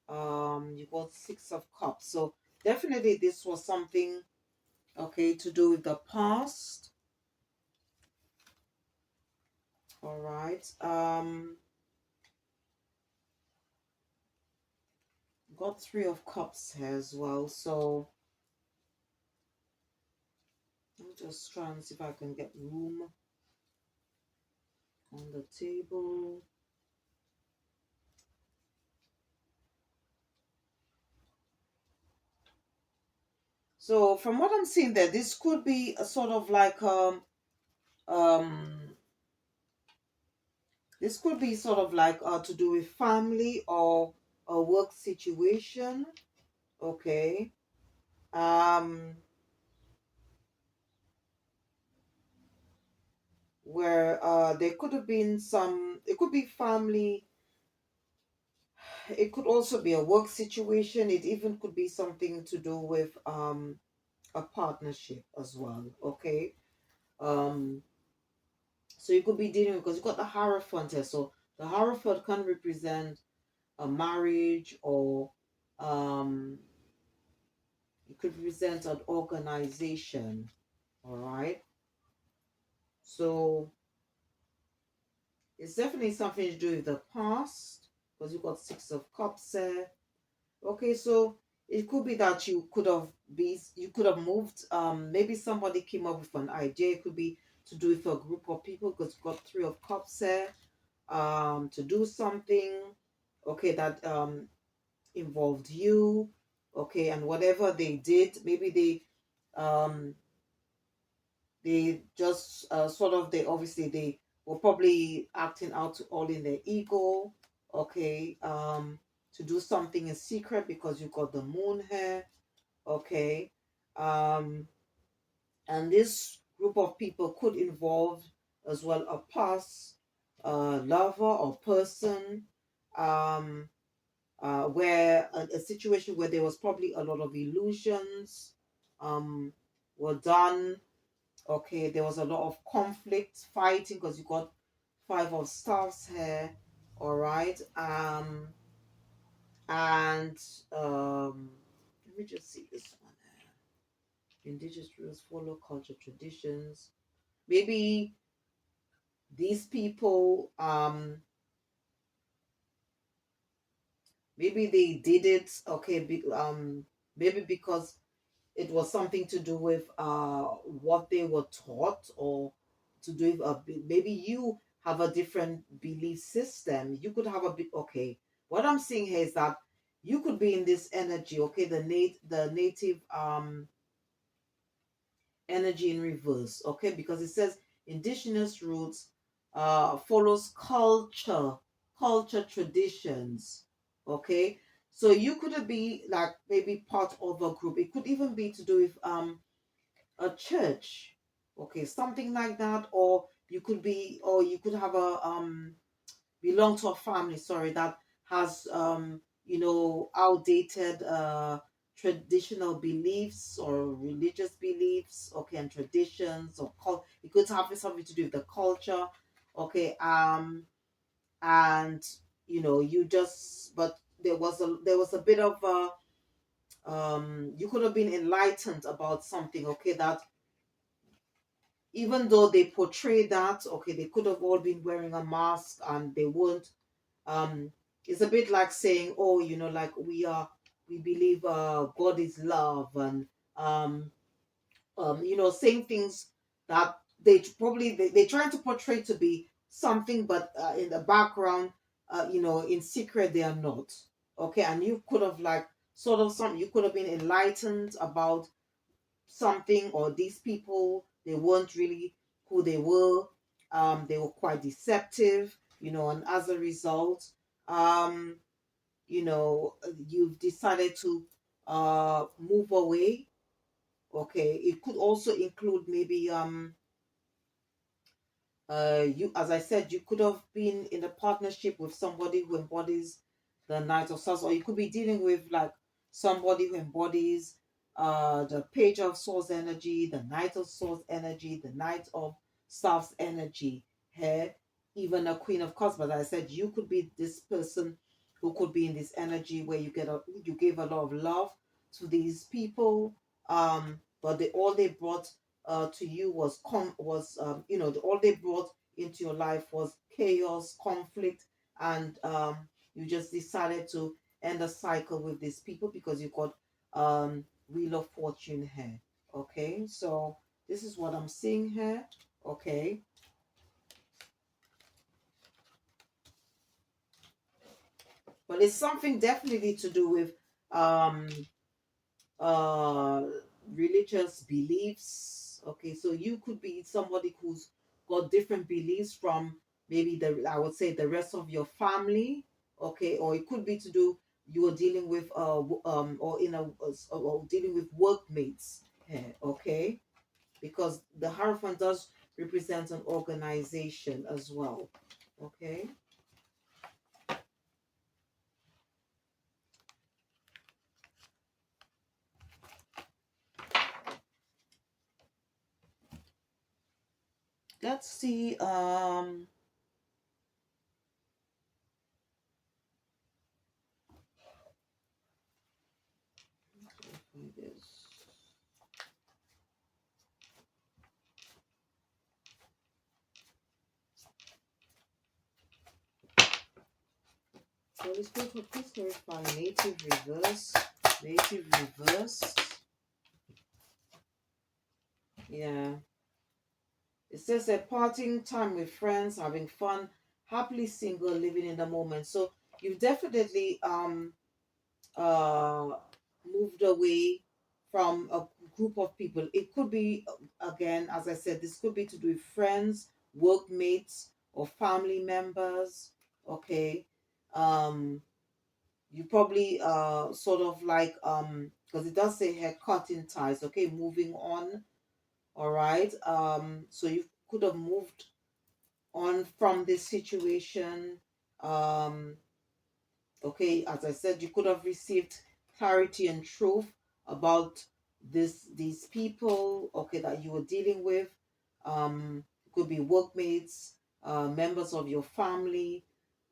You got Six of Cups. So definitely this was something, okay, to do with the past. All right. Got Three of Cups here as well. So I'm just trying to see if I can get room on the table. So from what I'm seeing there, this could be a sort of like um this could be sort of like to do with family or a work situation. Okay. Um where there could have been some, it could be family, it could also be a work situation, it even could be something to do with a partnership as well. Okay. um so you could be dealing with, because you got the Hierophant here, so the Hierophant can represent a marriage, or um it could represent an organization. All right. So it's definitely something to do with the past, because you got Six of Cups there. Okay, so it could be that you could have moved. Maybe somebody came up with an idea. It could be to do with a group of people, because you got Three of Cups there. To do something, okay, that involved you. Okay, and whatever they did, maybe um they just sort of, they obviously they were probably acting out all in their ego. Okay. To do something in secret, because you got the Moon here. Okay. um and this group of people could involve as well a past lover or person, um where a situation where there was probably a lot of illusions um were done. Okay, there was a lot of conflict, fighting, because you got Five of Staffs here. All right. And let me just see this one here. Indigenous rules, follow culture traditions. Maybe these people, maybe they did it, okay, maybe because it was something to do with what they were taught, or to do with maybe you have a different belief system. You could have a bit. Okay, what I'm seeing here is that you could be in this energy. Okay, the native energy in reverse. Okay, because it says indigenous roots follows culture traditions. Okay, so you could be like maybe part of a group. It could even be to do with a church. Okay, something like that. Or you could have a belong to a family, sorry, that has outdated traditional beliefs or religious beliefs, okay, and traditions, or it could have something to do with the culture, okay, and you just, but there was a bit of you could have been enlightened about something, okay, that even though they portray that, okay, they could have all been wearing a mask and they weren't. um it's a bit like saying, oh, like we believe God is love, and um saying things that they're trying to portray to be something, but in the background, in secret they are not. Okay, and you could have like sort of some you could have been enlightened about something, or these people, they weren't really who they were. They were quite deceptive, and as a result, um you've decided to move away. Okay, it could also include maybe you, as I said, you could have been in a partnership with somebody who embodies the Knight of Swords, or you could be dealing with like somebody who embodies the Page of Swords energy, the Knight of Swords energy, the Knight of Staffs energy, here, even a Queen of Cups. But I said you could be this person who could be in this energy where you gave a lot of love to these people, but all they brought to you was all they brought into your life was chaos, conflict, and you just decided to end a cycle with these people because you got Wheel of Fortune here. Okay, so this is what I'm seeing here. Okay, but it's something definitely to do with um uh religious beliefs. Okay, so you could be somebody who's got different beliefs from maybe the I would say the rest of your family. Okay, or it could be to do you are dealing with or in a or dealing with workmates here. Okay, because the Hierophant does represent an organization as well. Okay, let's see. Holy Spirit, please clarify native reverse. Native reverse. Yeah. It says a parting time with friends, having fun, happily single, living in the moment. So you've definitely uh moved away from a group of people. It could be again, as I said, this could be to do with friends, workmates, or family members. Okay. Um you probably sort of like because it does say hair cutting ties. Okay, moving on. All right, so you could have moved on from this situation. um okay, as I said, you could have received clarity and truth about these people, okay, that you were dealing with. It could be workmates, members of your family,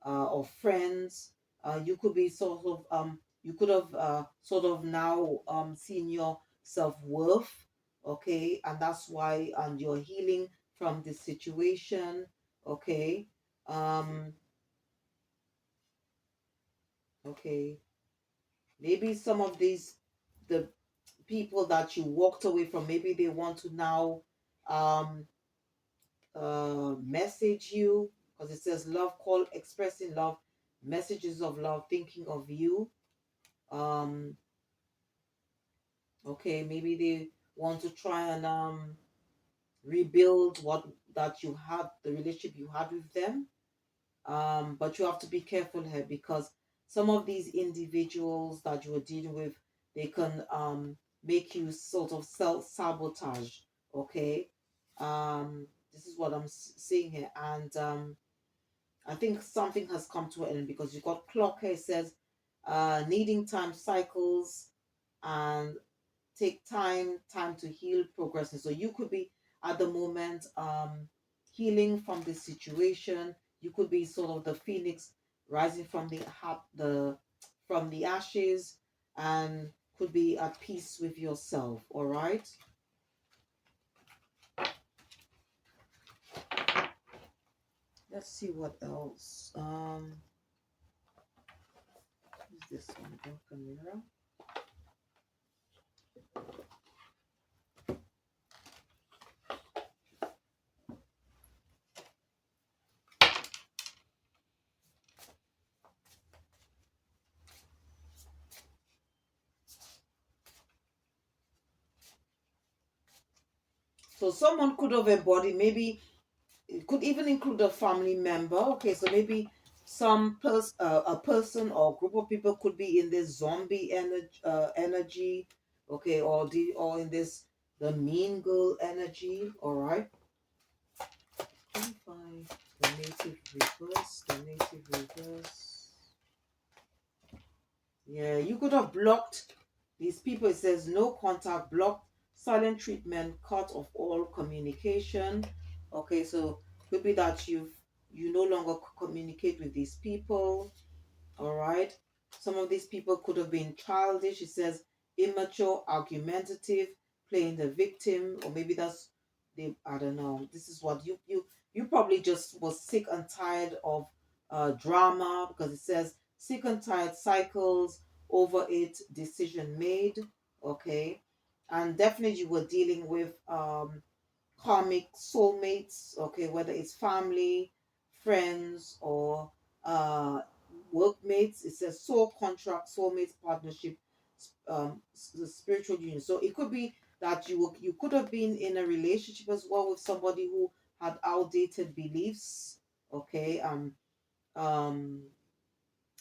or friends. You could be sort of you could have sort of now seen your self-worth, okay, and that's why you're healing from this situation. Okay. um okay, maybe some of these the people that you walked away from, maybe they want to now um message you, because it says love call, expressing love, messages of love, thinking of you. um okay, maybe they want to try and rebuild what that you had, the relationship you had with them. But you have to be careful here, because some of these individuals that you are dealing with, they can make you sort of self sabotage. Okay, this is what I'm seeing here, and I think something has come to an end, because you got clock here. It says needing time cycles. and take time to heal, progressing. So you could be at the moment healing from the situation. You could be sort of the phoenix rising from the ashes, and could be at peace with yourself. All right. Let's see what else. Is this one broken mirror? So someone could have embodied, maybe it could even include a family member. Okay, so maybe a person or group of people could be in this zombie energy, okay, or in this the mean girl energy. All right. Find the native reverse. The native reverse. Yeah, you could have blocked these people. It says no contact, blocked, silent treatment, cut off all communication. Okay, so could be that you no longer communicate with these people. All right. Some of these people could have been childish. It says immature, argumentative, playing the victim, or maybe that's they. I don't know. This is what you probably just was sick and tired of drama, because it says sick and tired cycles over it, decision made. Okay, and definitely you were dealing with karmic soulmates, okay, whether it's family, friends, or workmates. It says soul contract, soulmates, partnership, the spiritual union. So it could be that you could have been in a relationship as well with somebody who had outdated beliefs, okay, um and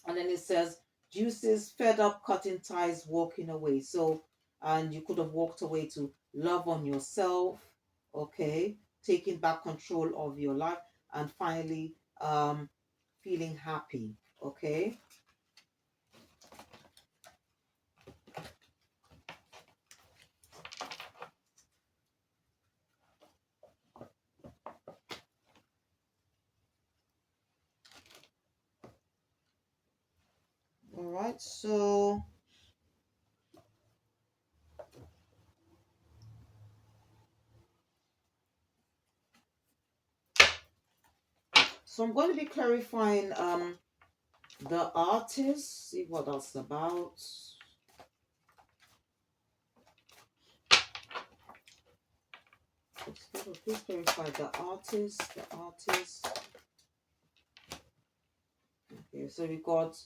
then it says juices, fed up, cutting ties, walking away. So, and you could have walked away to love on yourself, okay, taking back control of your life, and finally feeling happy, okay. All right, so I'm going to be clarifying the artist, see what that's about. Please clarify the artist. Okay, so we got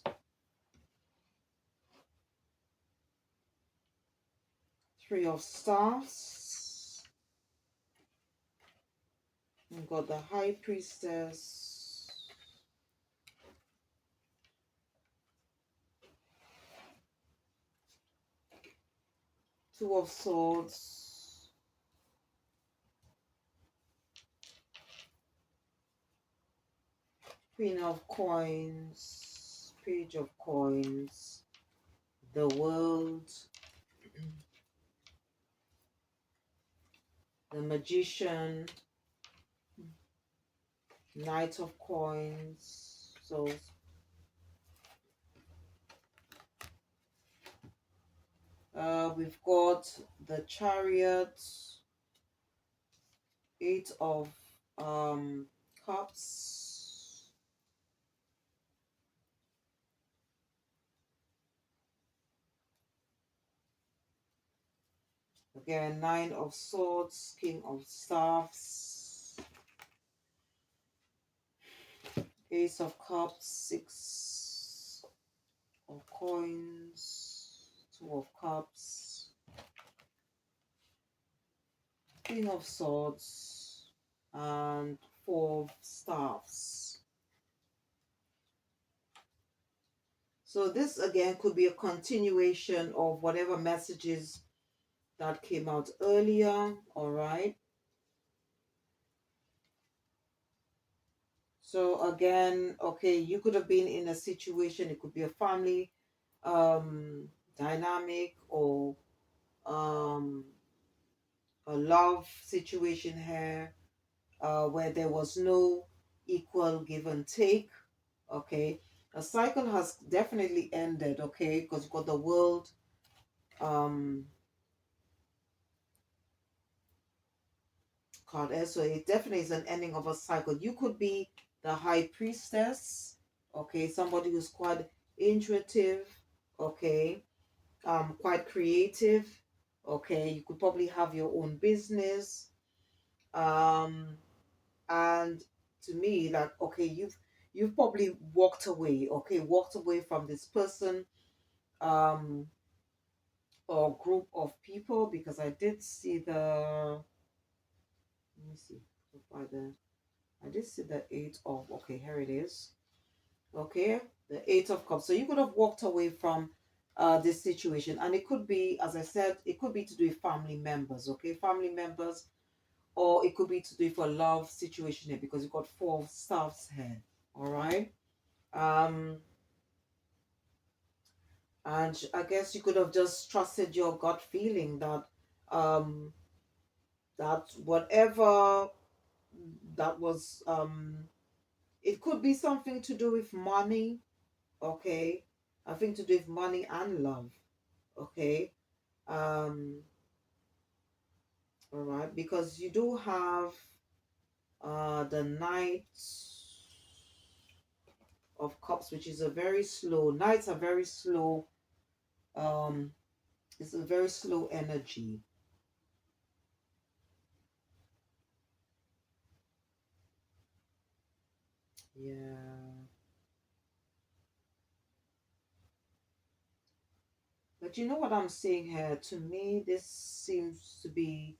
Three of Staffs. We've got the High Priestess. Two of Swords. Queen of Coins. Page of Coins. The World. The Magician. Knight of Coins. So we've got the Chariot. Eight of Cups. Again, Nine of Swords, King of Staffs, Ace of Cups, Six of Coins, Two of Cups, King of Swords, and Four of Staffs. So this again could be a continuation of whatever messages that came out earlier, all right? So again, okay, you could have been in a situation, it could be a family dynamic or um, a love situation here where there was no equal give and take. Okay, a cycle has definitely ended. Okay, because you've got the world um, card there, so it definitely is an ending of a cycle. You could be the High Priestess. Okay, somebody who's quite intuitive. Okay, quite creative. Okay, you could probably have your own business. Um, and to me, like, okay, you've probably walked away. Okay, walked away from this person, um, or group of people, because I did see the. Let me see. By the, I did see the eight of. Okay, here it is. Okay, the eight of cups. So you could have walked away from this situation, and it could be, as I said, it could be to do with family members. Okay, family members, or it could be to do with a love situation here, because you've got four of staffs here. All right. Um, and I guess you could have just trusted your gut feeling that um that whatever that was it could be something to do with money. Okay, I think to do with money and love. Okay. um all right, because you do have the Knight of Cups, which is a very slow, knights are very slow. um it's a very slow energy. Yeah, but you know what I'm seeing here? To me, this seems to be,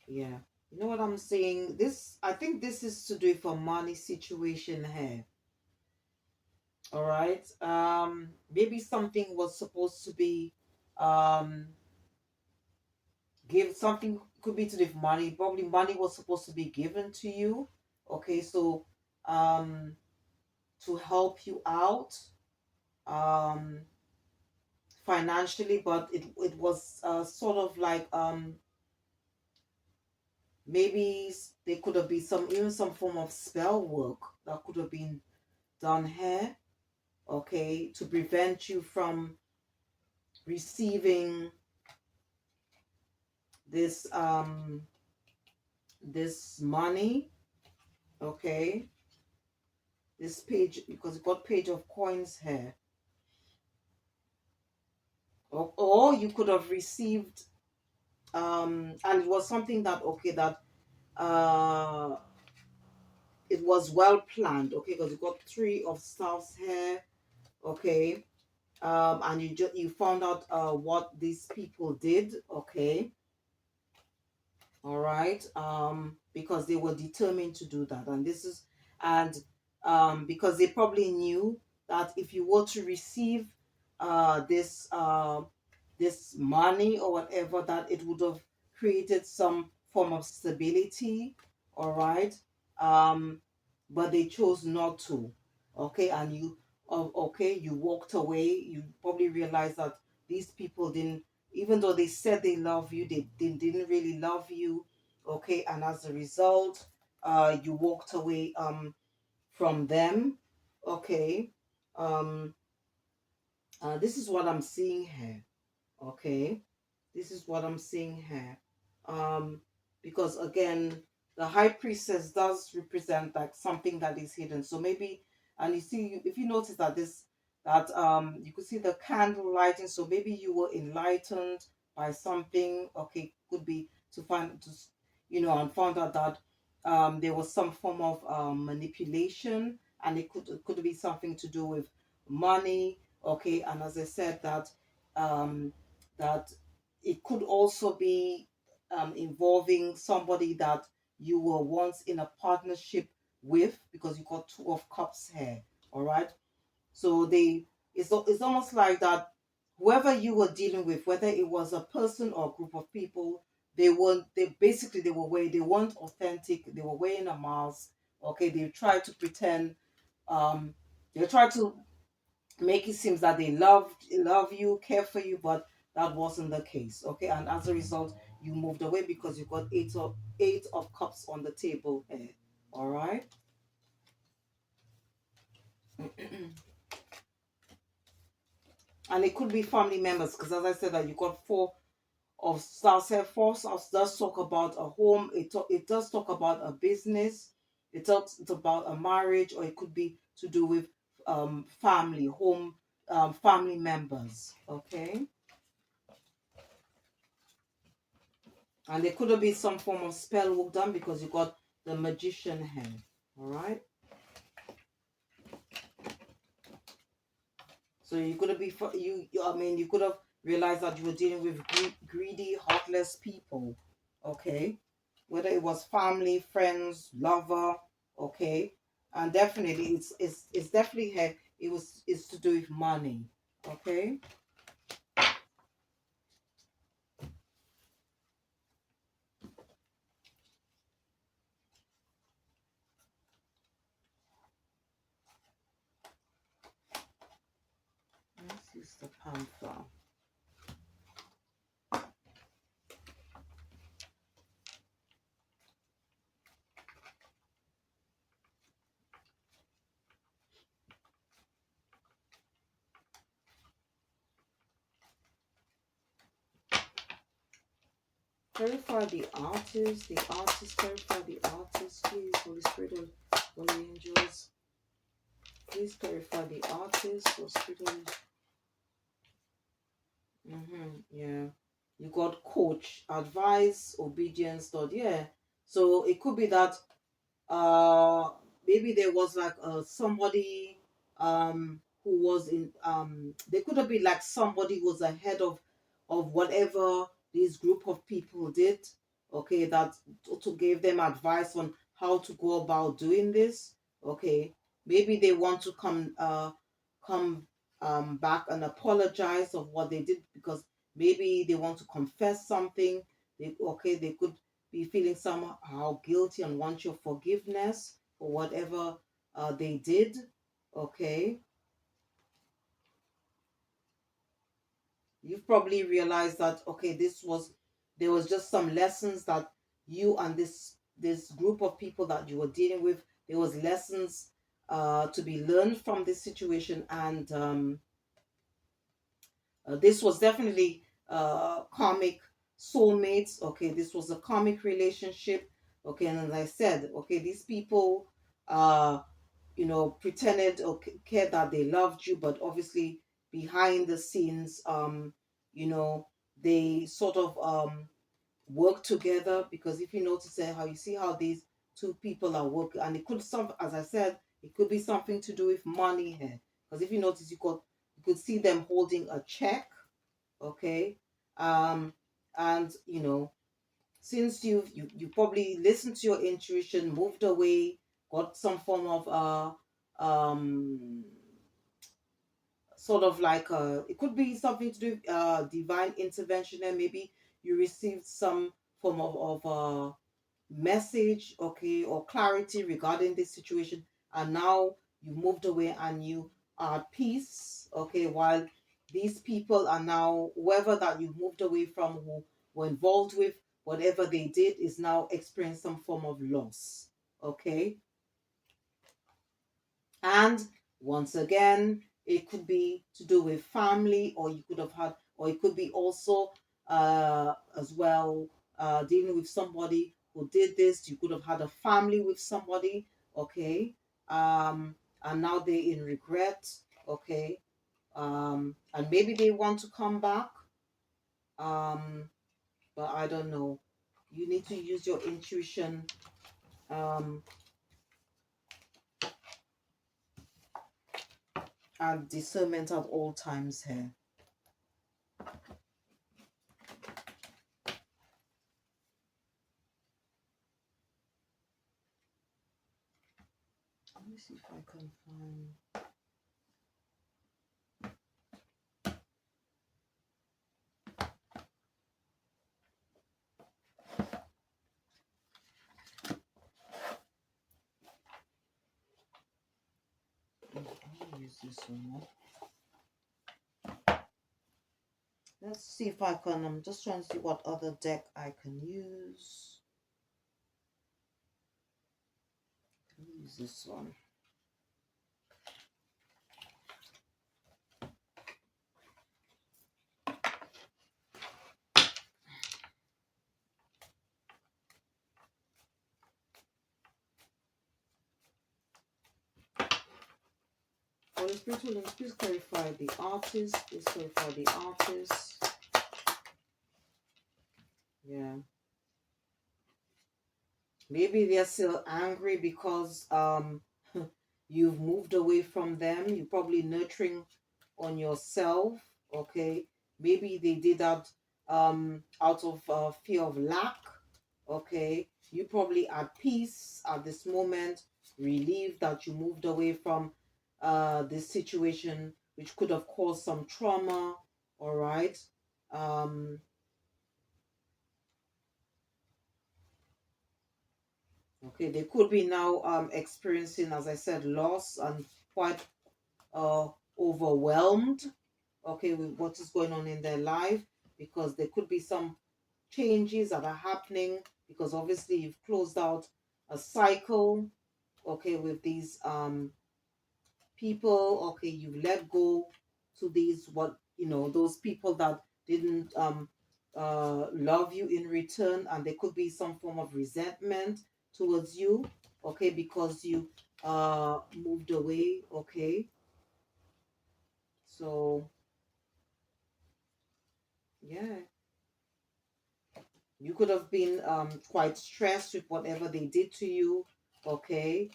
yeah. You know what I'm saying? This, I think this is to do with a money situation here. All right. Maybe something was supposed to be, um, give something, could be to do with money. Probably money was supposed to be given to you. Okay, so, um, to help you out, um, financially, but it was sort of like maybe there could have been some, even some form of spell work that could have been done here, okay, to prevent you from receiving this this money, okay, this page, because you got page of coins here, or you could have received and it was something that, okay, that uh it was well planned, okay, because you got three of staffs here, okay, and you found out what these people did, okay, all right, because they were determined to do that, and this is, and because they probably knew that if you were to receive this this money or whatever, that it would have created some form of stability, all right, um but they chose not to, okay, and you, okay, you walked away. You probably realized that these people didn't, even though they said they love you, they didn't really love you, okay, and as a result, you walked away from them, okay. um this is what I'm seeing here, okay, this is what I'm seeing here. Um, because again, the High Priestess does represent like something that is hidden. So maybe, and you see, if you notice that this, that you could see the candle lighting. So maybe you were enlightened by something. Okay, could be to find, to, and found out that there was some form of manipulation, and it could be something to do with money. Okay, and as I said, that um, that it could also be involving somebody that you were once in a partnership with, because you got two of cups here, all right. So it's almost like that, whoever you were dealing with, whether it was a person or a group of people, they were way, they weren't authentic, they were wearing a mask, okay, they tried to pretend, um they tried to make it seem that they love you, care for you, but that wasn't the case. Okay, and as a result, you moved away because you got eight of cups on the table here. All right. And it could be family members because, as I said, that you got four of stars here. Four stars does talk about a home. It does talk about a business. It talks about a marriage, or it could be to do with family, home, family members. Okay. And there could have been some form of spell work done because you got the magician hand. All right. So you could have been I mean, you could have realized that you were dealing with greedy, heartless people. Okay. Whether it was family, friends, lover. Okay. And definitely, it's definitely here. It's to do with money. Okay. This is the panther. Clarify the artist, clarify the artist, please, Holy Spirit and Holy Angels. Please clarify the artist, Holy Spirit. Yeah. You got coach, advice, obedience, thought, yeah. So it could be that uh maybe there was like somebody who was in there could have been like somebody was ahead of whatever this group of people did, okay, that to give them advice on how to go about doing this. Okay, maybe they want to come back and apologize of what they did because maybe they want to confess something. They could be feeling somehow guilty and want your forgiveness for whatever they did. Okay, you've probably realized that okay, there was just some lessons that you and this group of people that you were dealing with. There was lessons to be learned from this situation, and this was definitely karmic soulmates. Okay, this was a karmic relationship. Okay, and as I said, okay, these people, uh, pretended or cared that they loved you, but obviously behind the scenes, you know, they sort of work together because if you notice how you see how these two people are working, and it could as I said, it could be something to do with money here. Because if you notice, you could see them holding a check. Okay, um and since you probably listened to your intuition, moved away, got some form of sort of like it could be something to do with divine intervention, and maybe you received some form of message, okay, or clarity regarding this situation, and now you moved away and you are at peace, okay, while these people are now, whoever that you moved away from, who were involved with whatever they did, is now experiencing some form of loss. Okay. And once again, it could be to do with family, or you could have had, or it could be also as well dealing with somebody who did this. You could have had a family with somebody, okay, and now they're in regret, okay, and maybe they want to come back, um, but I don't know. You need to use your intuition um, and discernment at all times here. Let me see if I can find. Let me use this one more. Let's see if I can, I'm just trying to see what other deck I can use. Use this one. For the spiritual links, please clarify the artist. Please clarify the artist. Yeah. Maybe they're still angry because you've moved away from them. You're probably nurturing on yourself. Okay. Maybe they did that out of fear of lack. Okay. You probably at peace at this moment, relieved that you moved away from this situation, which could have caused some trauma. All right. Okay, they could be now experiencing, as I said, loss and quite uh overwhelmed, okay, with what is going on in their life, because there could be some changes that are happening, because obviously you've closed out a cycle, okay, with these people. Okay, you've let go to these, what, those people that didn't love you in return, and there could be some form of resentment towards you, okay, because you moved away. Okay, so yeah, you could have been quite stressed with whatever they did to you. Okay,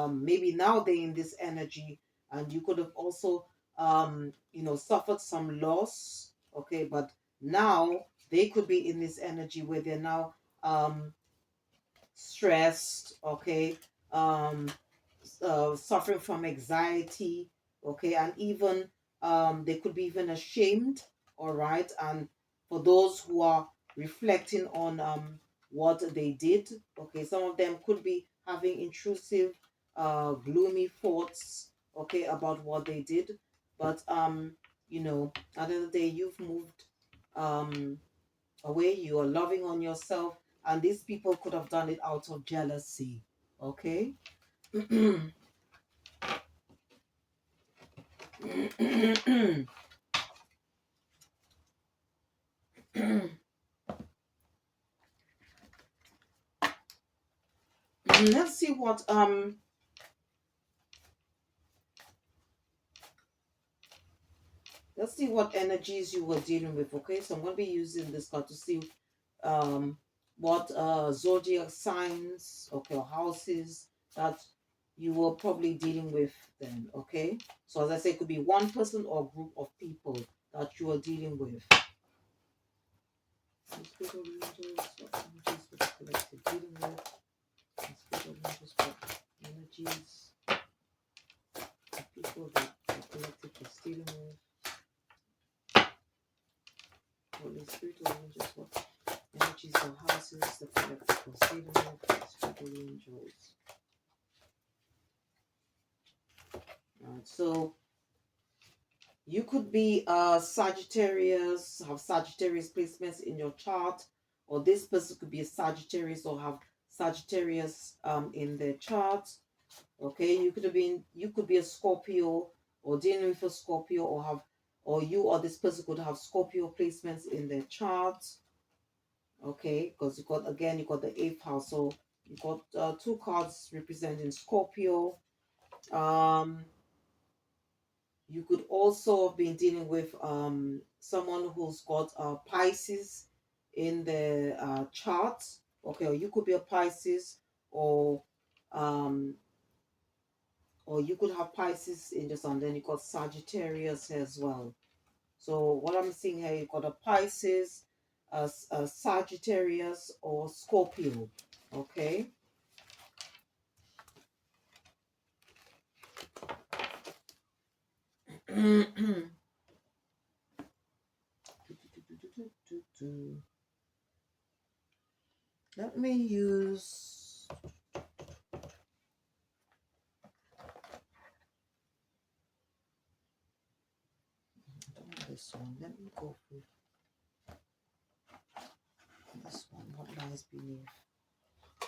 maybe now they're in this energy, and you could have also suffered some loss. Okay, but now they could be in this energy where they're now stressed. Okay, um suffering from anxiety. Okay, and even they could be even ashamed. All right, and for those who are reflecting on what they did, okay, some of them could be having intrusive gloomy thoughts, okay, about what they did. But at the end of the day, you've moved um away, you are loving on yourself, and these people could have done it out of jealousy. Okay. Let's see what energies you were dealing with. Okay, so I'm going to be using this card to see um what zodiac signs, okay, or houses that you were probably dealing with then. Okay, so as I say, it could be one person or group of people that you are dealing with. Spiritual angels, what energies with the collective dealing with? Spiritual angels, what energies, the people that the collective is dealing with? Holy Spirit of angels, what energies or houses the collective was dealing with? Spiritual angels. Alright, so you could be Sagittarius, have Sagittarius placements in your chart, or this person could be a Sagittarius or have Sagittarius in their chart. Okay, you could be a Scorpio or dealing with a Scorpio, or you or this person could have Scorpio placements in their chart. Okay, because you got the eighth house, so you got two cards representing Scorpio. Um, you could also have been dealing with someone who's got Pisces in the chart. Okay, or you could be a Pisces, or um, or you could have Pisces in the sun. Then you got Sagittarius as well. So what I'm seeing here, you got a Pisces, a Sagittarius, or Scorpio. Okay. Let me use this one. Let me go with lies beneath?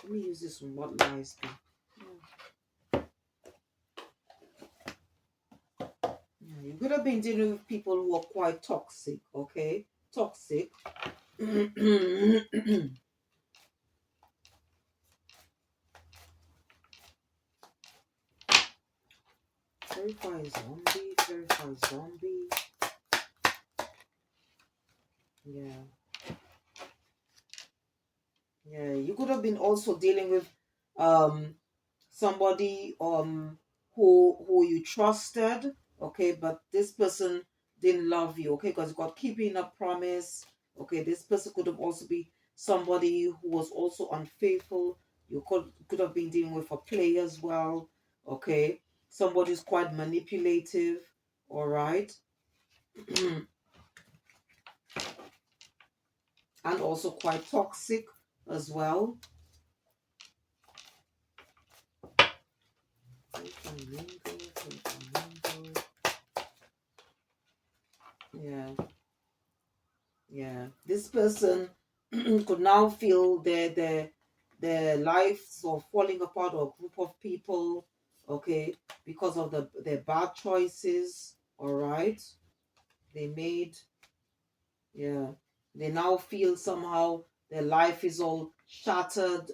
Let me use this one. What lies beneath? Yeah, you could have been dealing with people who are quite toxic, okay? Toxic. Verify zombie, verify zombie. Yeah. Yeah, you could have been also dealing with somebody who you trusted, okay, but this person didn't love you, okay, because you got keeping a promise, okay. This person could have also be somebody who was also unfaithful. You could have been dealing with a play as well, okay. Somebody who's quite manipulative, all right. And also quite toxic as well. Yeah, yeah. This person could now feel their lives are falling apart, or a group of people, okay, because of their bad choices. All right, they made. Yeah, they now feel somehow their life is all shattered,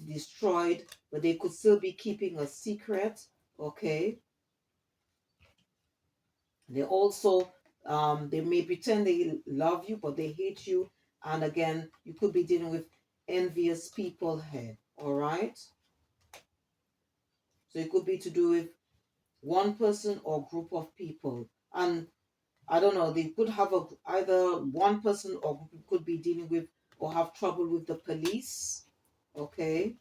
destroyed, but they could still be keeping a secret. Okay, they also they may pretend they love you, but they hate you. And again, you could be dealing with envious people here. All right. So it could be to do with one person or group of people. And I don't know, they could have either one person or group could be dealing with or have trouble with the police. Okay.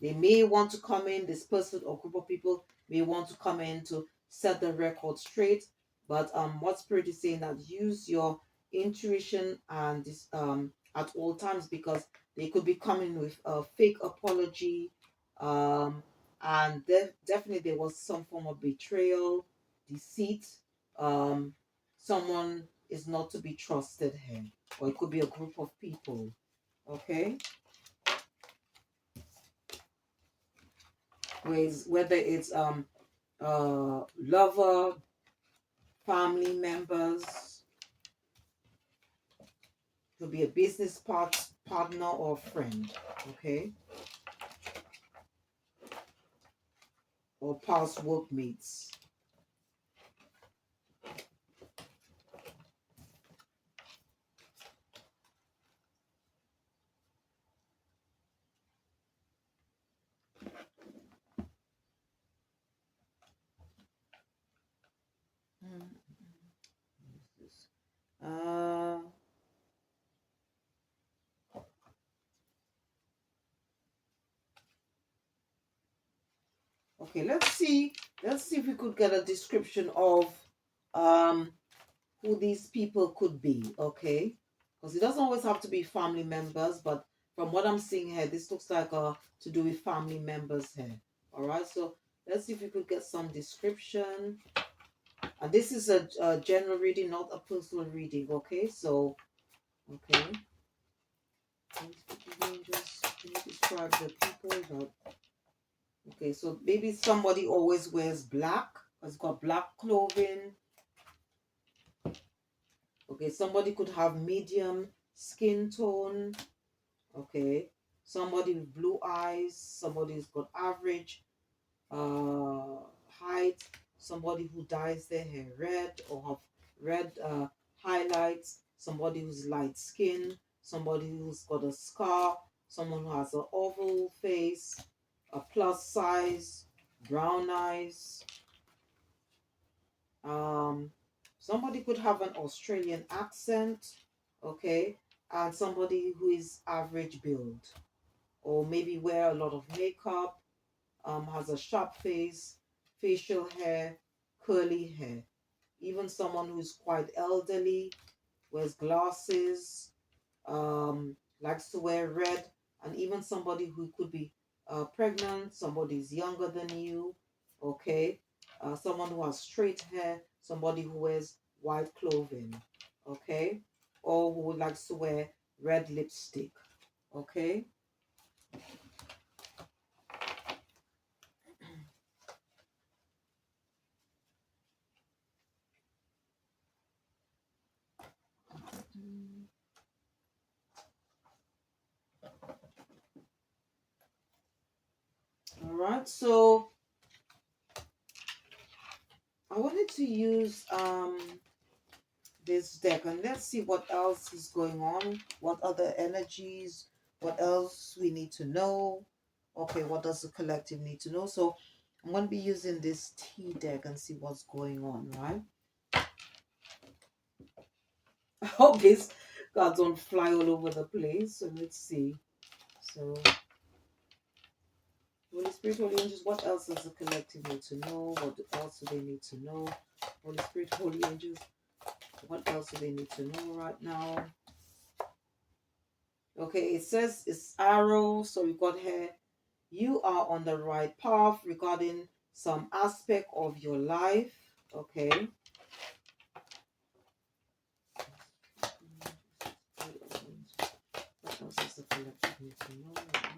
They may want to come in, this person or group of people may want to come in to set the record straight. But what spirit is saying that use your intuition and this at all times, because they could be coming with a fake apology. And definitely there was some form of betrayal, deceit. Um Someone is not to be trusted here. Or it could be a group of people. Okay? Whether it's lover, family members, could be a business partner or friend, okay, or past workmates. Uh, okay, let's see. Let's see if we could get a description of um who these people could be, okay? Because it doesn't always have to be family members, but from what I'm seeing here, this looks like to do with family members here. All right, so let's see if we could get some description. And this is a general reading, not a personal reading, okay? So, okay. Can you describe the people that... Okay, so maybe somebody always wears black, has got black clothing. Okay, somebody could have medium skin tone. Okay, somebody with blue eyes, somebody who's got average uh, height, somebody who dyes their hair red or have red highlights, somebody who's light skin, somebody who's got a scar, someone who has an oval face, a plus size, brown eyes. Um, Somebody could have an Australian accent, okay, and somebody who is average build, or maybe wear a lot of makeup, has a sharp face, facial hair, curly hair. Even someone who's quite elderly, wears glasses, likes to wear red, and even somebody who could be pregnant, somebody who's younger than you, okay? Someone who has straight hair, somebody who wears white clothing, okay? Or who likes to wear red lipstick. Okay. All right, so I wanted to use this deck, and let's see what else is going on, what other energies, what else we need to know. Okay, what does the collective need to know? So I'm going to be using this T deck and see what's going on, right? I hope these cards don't fly all over the place. So let's see. So Holy Spirit, Holy Angels, what else does the collective need to know? What else do they need to know? Holy Spirit, Holy Angels, what else do they need to know right now? Okay, it says it's arrow. So we got here, you are on the right path regarding some aspect of your life. Okay. What else does the collective need to know right now?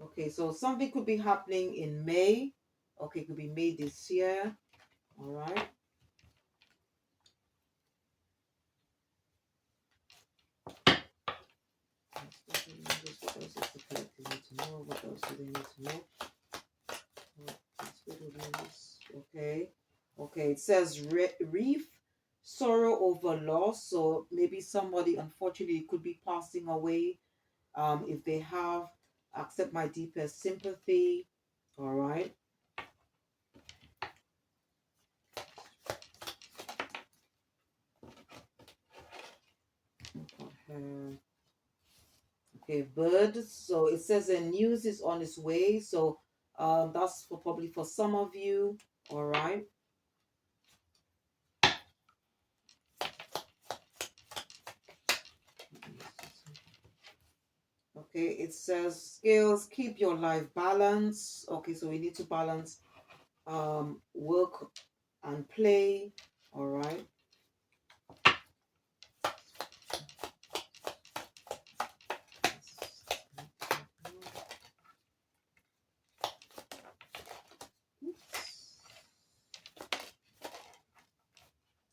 Okay, so something could be happening in May. Okay, it could be May this year. All right. What else does the collective need to know? What else do they need to know? Okay. Okay, it says reef, sorrow over loss. So maybe somebody, unfortunately, could be passing away. If they have, accept my deepest sympathy. All right. Okay, birds. So it says the news is on its way. So that's for probably for some of you. All right. Okay, it says skills, keep your life balance. Okay, so we need to balance work and play. All right.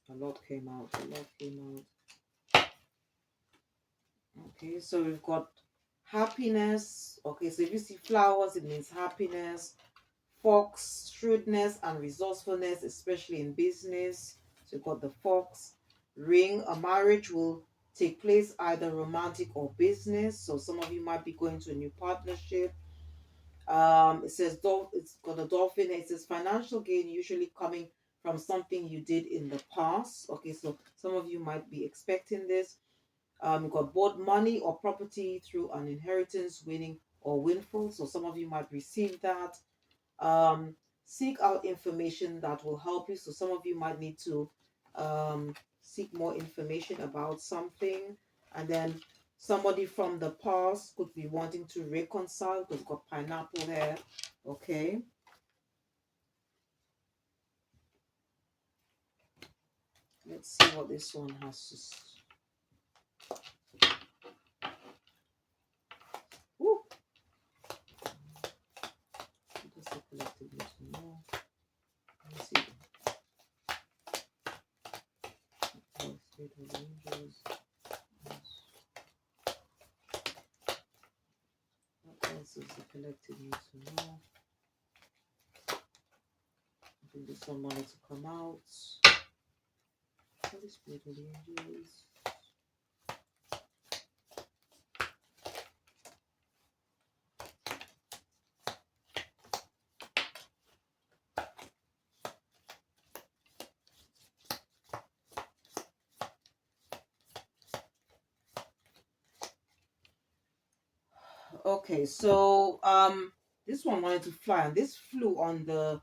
A lot came out. A lot came out. Okay, so we've got happiness. Okay, so if you see flowers, it means happiness. Fox, shrewdness and resourcefulness, especially in business. So you've got the fox. Ring, a marriage will take place either romantic or business. So some of you might be going to a new partnership. It says it's got a dolphin. It says financial gain usually coming from something you did in the past. Okay, so some of you might be expecting this. You got both money or property through an inheritance, winning or windfall. So some of you might receive that. Seek out information that will help you. So some of you might need to seek more information about something. And then somebody from the past could be wanting to reconcile because we've got pineapple there. Okay. Let's see what this one has to. Woo. What does the collective need to know? Let me see. State of the angels. What else does the collective need to know? I think this one wanted to come out. Holy Spirit of the angels. Okay, so this one wanted to fly, and this flew on the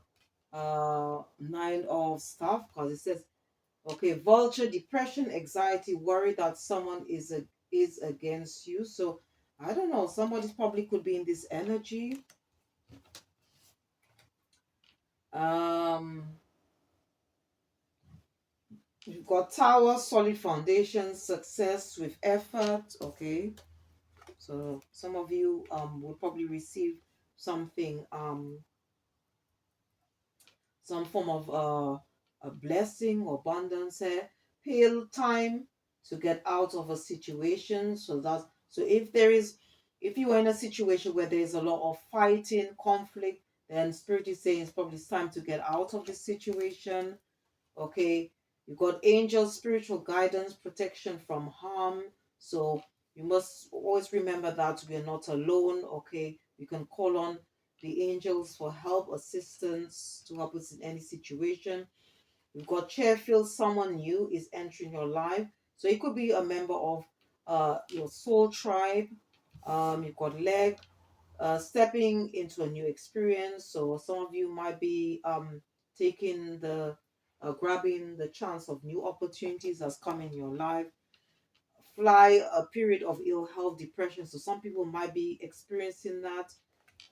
nine of staff because it says, okay, vulture, depression, anxiety, worry that someone is against you. So I don't know, somebody probably could be in this energy. Um You've got tower, solid foundation, success with effort. Okay, so some of you will probably receive something, some form of a blessing or abundance here. Pale time to get out of a situation. So that's, so if there is, if you are in a situation where there is a lot of fighting, conflict, then spirit is saying it's probably time to get out of this situation. Okay, you got angels, spiritual guidance, protection from harm. So you must always remember that we are not alone. Okay, you can call on the angels for help, assistance to help us in any situation. You've got Chairfield, someone new is entering your life. So it could be a member of your soul tribe. You've got leg, stepping into a new experience. So some of you might be taking the grabbing the chance of new opportunities that's come in your life. Fly, a period of ill health, depression. So some people might be experiencing that.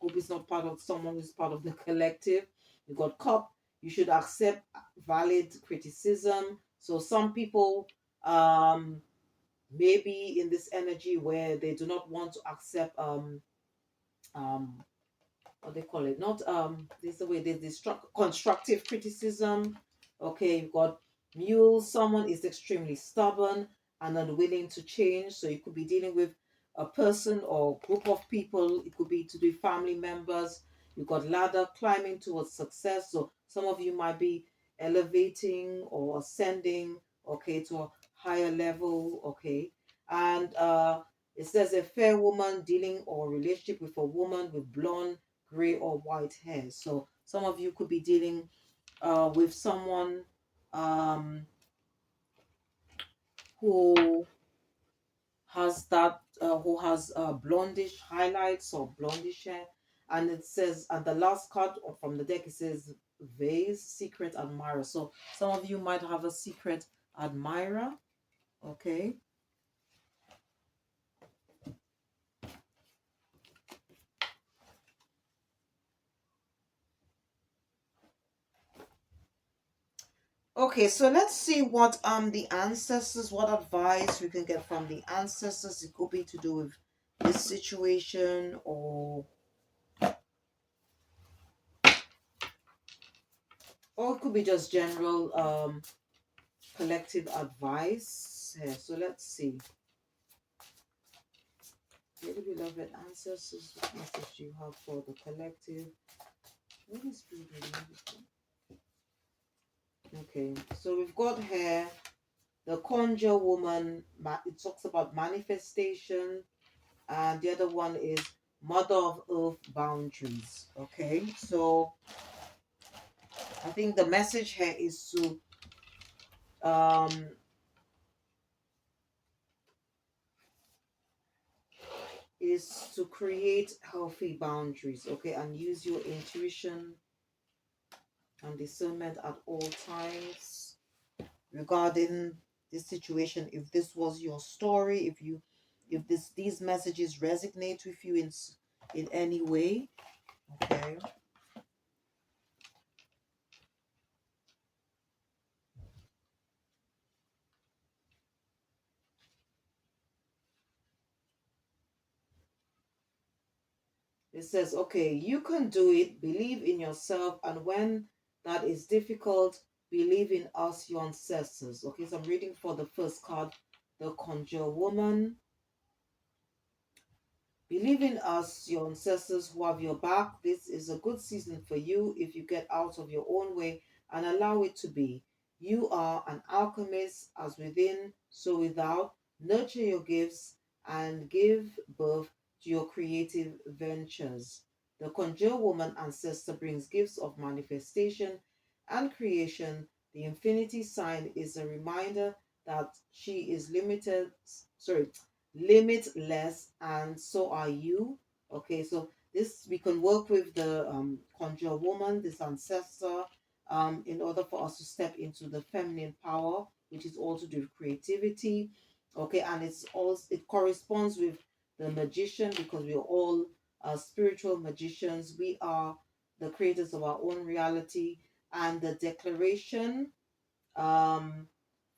Hope it's not part of someone who's part of the collective. You got cup. You should accept valid criticism. So some people maybe in this energy where they do not want to accept um what they call it, not this is the way they constructive criticism. Okay, you've got mule, someone is extremely stubborn and unwilling to change. So you could be dealing with a person or group of people, it could be to do family members. You've got ladder, climbing towards success. So some of you might be elevating or ascending, okay, to a higher level. Okay, and it says a fair woman, dealing or relationship with a woman with blonde, gray or white hair. So some of you could be dealing with someone who has that who has blondish highlights or blondish hair. And it says, and the last card from the deck, it says vase, secret admirer. So some of you might have a secret admirer. Okay, okay, so let's see what the ancestors, what advice we can get from the ancestors. It could be to do with this situation, or it could be just general collective advice. Yeah, so let's see. Really beloved ancestors, what message do you have for the collective? What is spirit really? Okay, so we've got here the conjure woman. It talks about manifestation, and the other one is mother of earth boundaries. Okay, so I think the message here um is to create healthy boundaries. Okay, and use your intuition and discernment at all times regarding this situation. If this was your story, if these messages resonate with you in any way. Okay, it says, okay, you can do it, believe in yourself, and when that is difficult, believe in us, your ancestors. Okay, so I'm reading for the first card, the conjure woman. Believe in us, your ancestors who have your back. This is a good season for you if you get out of your own way and allow it to be. You are an alchemist, as within, so without. Nurture your gifts and give birth to your creative ventures. The Conjure Woman ancestor brings gifts of manifestation and creation. The infinity sign is a reminder that she is limitless, and so are you. Okay, so this, we can work with the conjure woman, this ancestor, in order for us to step into the feminine power, which is also to do with creativity. Okay, and it's also, it corresponds with the magician, because we're all spiritual magicians. We are the creators of our own reality. And the declaration, um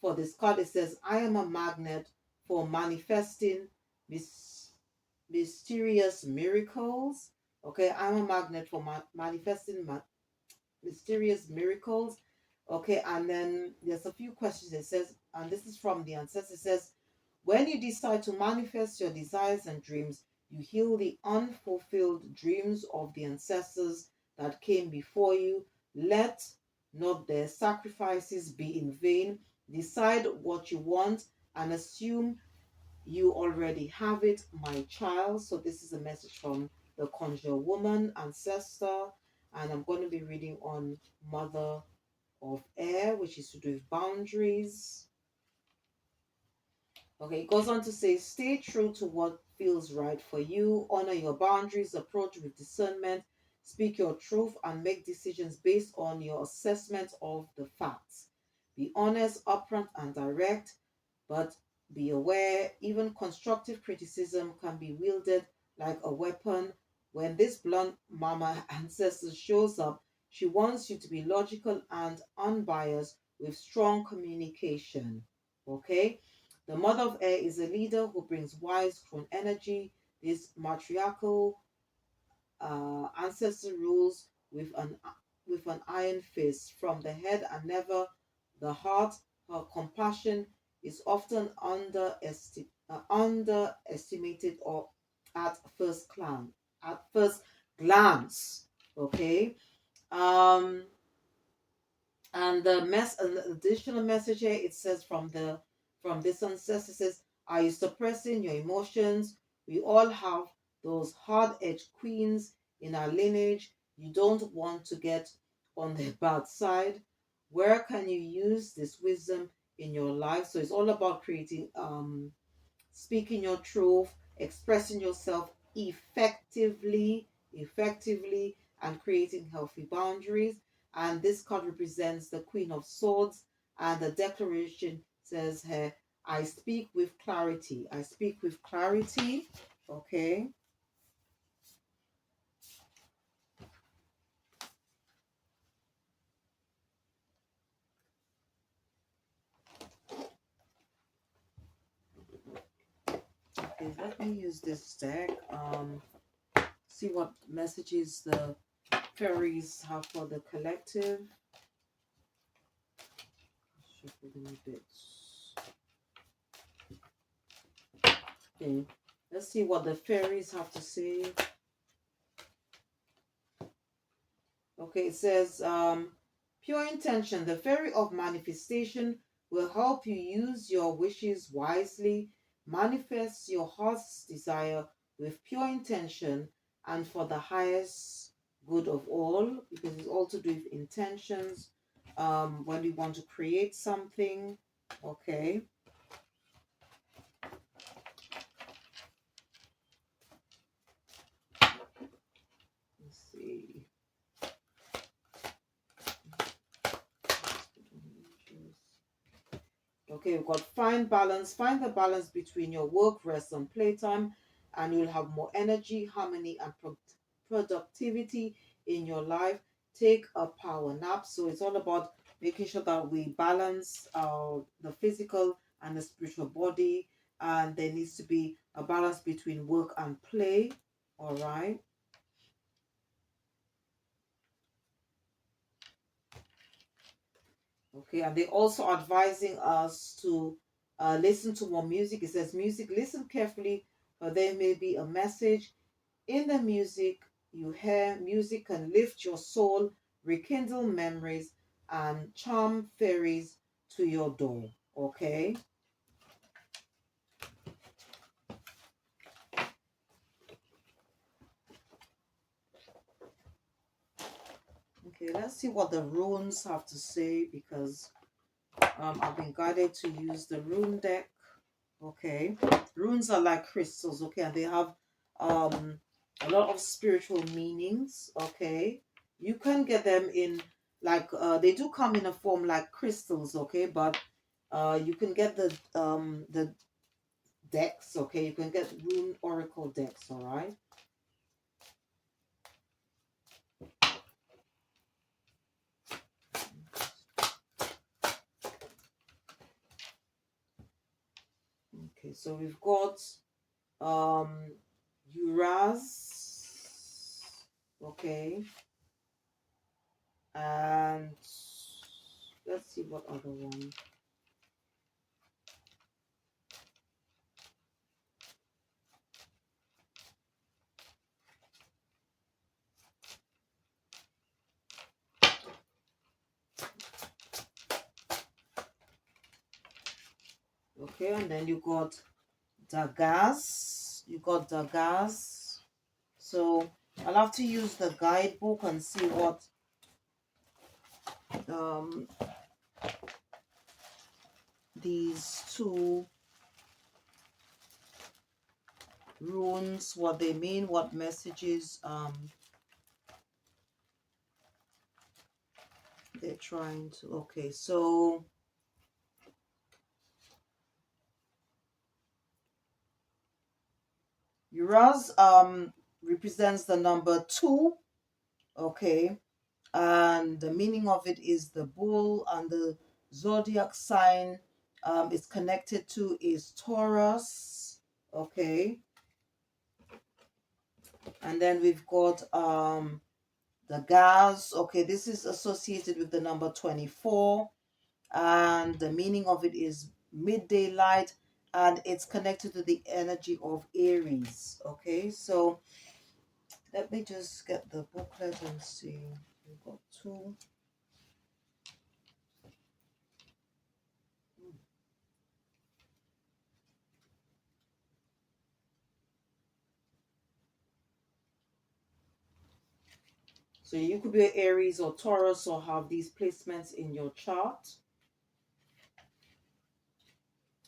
for this card. It says, I am a magnet for manifesting mysterious miracles. Okay, I'm a magnet for manifesting mysterious miracles. Okay, and then there's a few questions. It says, and this is from the ancestor. It says, when you decide to manifest your desires and dreams, you heal the unfulfilled dreams of the ancestors that came before you. Let not their sacrifices be in vain. Decide what you want and assume you already have it, my child. So this is a message from the Conjure Woman ancestor, and I'm going to be reading on Mother of Air, which is to do with boundaries. Okay, it goes on to say, stay true to what feels right for you, honor your boundaries, approach with discernment, speak your truth, and make decisions based on your assessment of the facts. Be honest, upfront, and direct, but be aware, even constructive criticism can be wielded like a weapon. When this blunt mama ancestor shows up, she wants you to be logical and unbiased with strong communication. Okay? The mother of air is a leader who brings wise crone energy. This matriarchal ancestor rules with an iron fist from the head and never the heart. Her compassion is often underestimated or at first glance. At first glance, okay. Um, and an additional message here, it says from this ancestor says, are you suppressing your emotions? We all have those hard-edged queens in our lineage. You don't want to get on the bad side. Where can you use this wisdom in your life? So it's all about creating speaking your truth, expressing yourself effectively, and creating healthy boundaries. And this card represents the Queen of Swords, and the declaration says here, I speak with clarity. I speak with clarity. Okay. Okay, let me use this deck. See what messages the fairies have for the collective. Shuffle them a bit. Okay, let's see what the fairies have to say. Okay, it says, pure intention. The fairy of manifestation will help you use your wishes wisely. Manifest your heart's desire with pure intention and for the highest good of all, because it's all to do with intentions. When we want to create something, okay. Let's see. Okay, we've got find balance. Find the balance between your work, rest, and playtime, and you'll have more energy, harmony, and productivity in your life. Take a power nap. So it's all about making sure that we balance the physical and the spiritual body, and there needs to be a balance between work and play. All right. Okay, and they're also advising us to listen to more music. It says, music, listen carefully, for there may be a message in the music you hear. Music can lift your soul, rekindle memories, and charm fairies to your door. Okay. Okay, let's see what the runes have to say, because I've been guided to use the rune deck. Okay, runes are like crystals. Okay, and they have a lot of spiritual meanings. Okay, you can get them in like they do come in a form like crystals. Okay, but you can get the decks. Okay, you can get rune oracle decks. All right. so we've got um Uras, okay, and let's see what other one. Okay, and then you got Dagas. You got Dagas. So I'll have to use the guidebook and see what um these two runes, what they mean, what messages they're trying to. Okay, so Uras represents the number 2, okay, and the meaning of it is the bull, and the zodiac sign it's connected to is Taurus, okay, and then we've got the gas, okay, this is associated with the number 24, and the meaning of it is midday light, and it's connected to the energy of Aries, okay, so let me just get the booklet and see. We've got 2. So you could be Aries or Taurus or have these placements in your chart.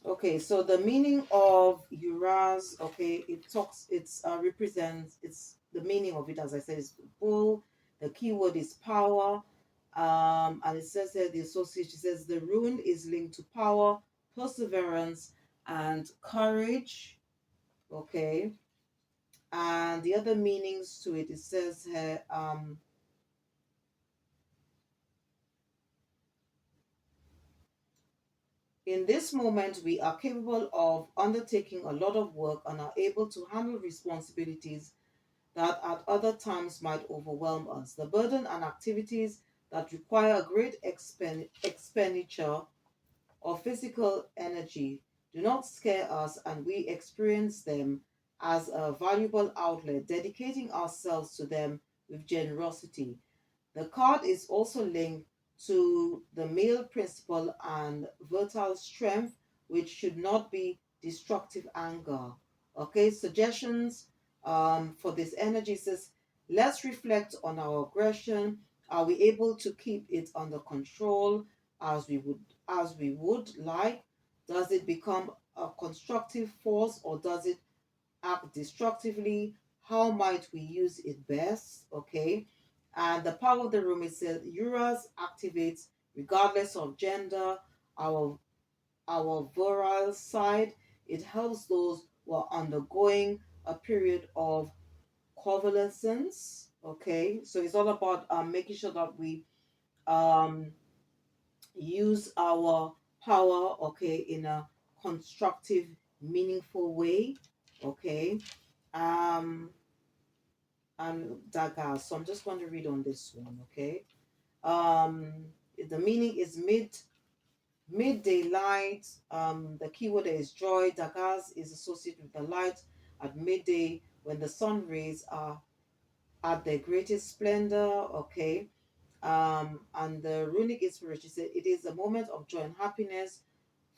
Okay, so the meaning of Uras, okay, it's represents, it's the meaning of it, as I said, is bull. The keyword is power. And it says here, the association says the rune is linked to power, perseverance, and courage. Okay. And the other meanings to it, it says here, in this moment, we are capable of undertaking a lot of work and are able to handle responsibilities that at other times might overwhelm us. The burden and activities that require a great expenditure of physical energy do not scare us, and we experience them as a valuable outlet, dedicating ourselves to them with generosity. The card is also linked to the male principle and vital strength, which should not be destructive anger. Okay, suggestions for this energy says, let's reflect on our aggression. Are we able to keep it under control as we would like? Does it become a constructive force, or does it act destructively? How might we use it best? Okay. And the power of the room, is said Uranus activates regardless of gender, our virile side. It helps those who are undergoing a period of convalescence. Okay. So it's all about making sure that we um use our power, okay, in a constructive, meaningful way. Okay. Um and Daga. So I'm just going to read on this one, okay? Um, the meaning is midday light. The keyword is joy. Dagas is associated with the light at midday when the sun rays are at their greatest splendor, okay? And the runic inspiration said it is a moment of joy and happiness,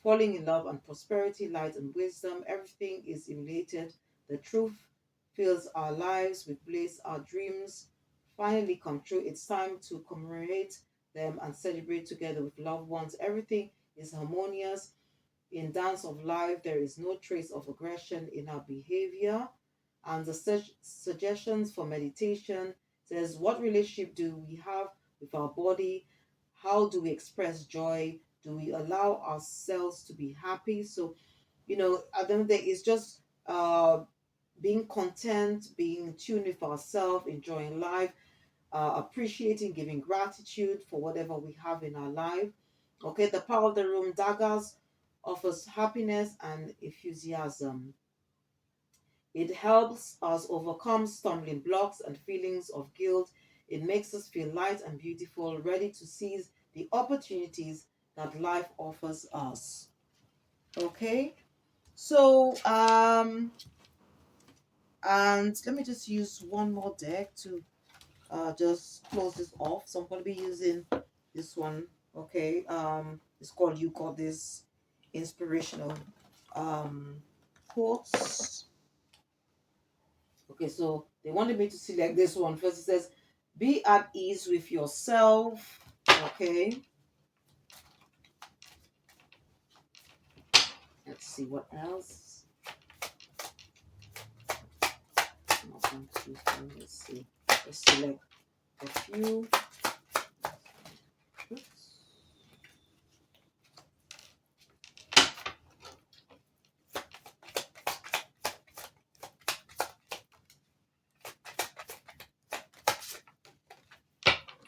falling in love and prosperity, light and wisdom. Everything is illuminated. The truth fills our lives with bliss. Our dreams finally come true. It's time to commemorate them and celebrate together with loved ones. Everything is harmonious. In Dance of Life, there is no trace of aggression in our behavior. And the suggestions for meditation says, what relationship do we have with our body? How do we express joy? Do we allow ourselves to be happy? So, at the end of the day, it's just being content, being in tune with ourselves, enjoying life, appreciating, giving gratitude for whatever we have in our life. Okay, the power of the room, daggers offers happiness and enthusiasm. It helps us overcome stumbling blocks and feelings of guilt. It makes us feel light and beautiful, ready to seize the opportunities that life offers us. Okay? So, and let me just use one more deck to just close this off. So I'm going to be using this one. Okay, it's called You Got This Inspirational um quotes. Okay, so they wanted me to select this one first. It says, be at ease with yourself. Okay, let's see what else. Let's see. Let's select a few. Oops.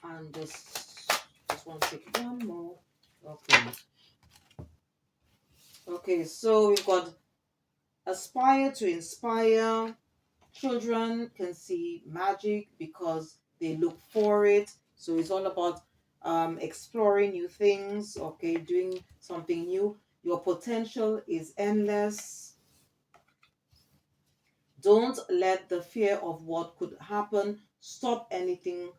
And just want to pick one more. Okay. Okay, so we've got aspire to inspire. Children can see magic because they look for it. So it's all about exploring new things, okay, doing something new. Your potential is endless. Don't let the fear of what could happen stop anything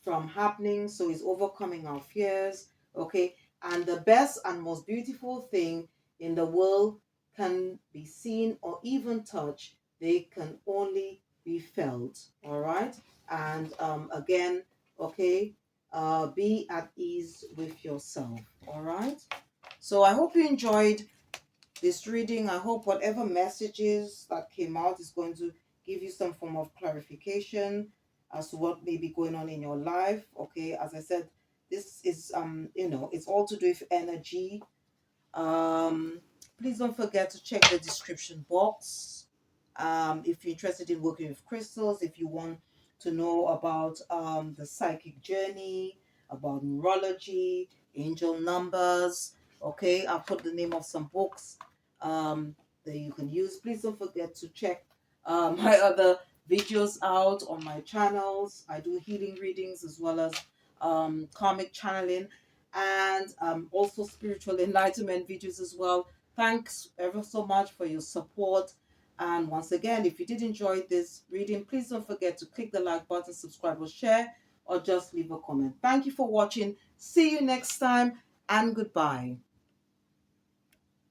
from happening. So it's overcoming our fears, okay? And the best and most beautiful thing in the world can be seen or even touched. They can only be felt, all right? And again, okay, be at ease with yourself, all right? So I hope you enjoyed this reading. I hope whatever messages that came out is going to give you some form of clarification as to what may be going on in your life. Okay, as I said, this is it's all to do with energy. um Please don't forget to check the description box if you're interested in working with crystals, if you want to know about the psychic journey, about numerology, angel numbers. Okay, I'll put the name of some books that you can use. Please don't forget to check my other videos out on my channels. I do healing readings as well as karmic channeling, and also spiritual enlightenment videos as well. Thanks ever so much for your support. And once again, if you did enjoy this reading, please don't forget to click the like button, subscribe or share, or just leave a comment. Thank you for watching. See you next time, and goodbye.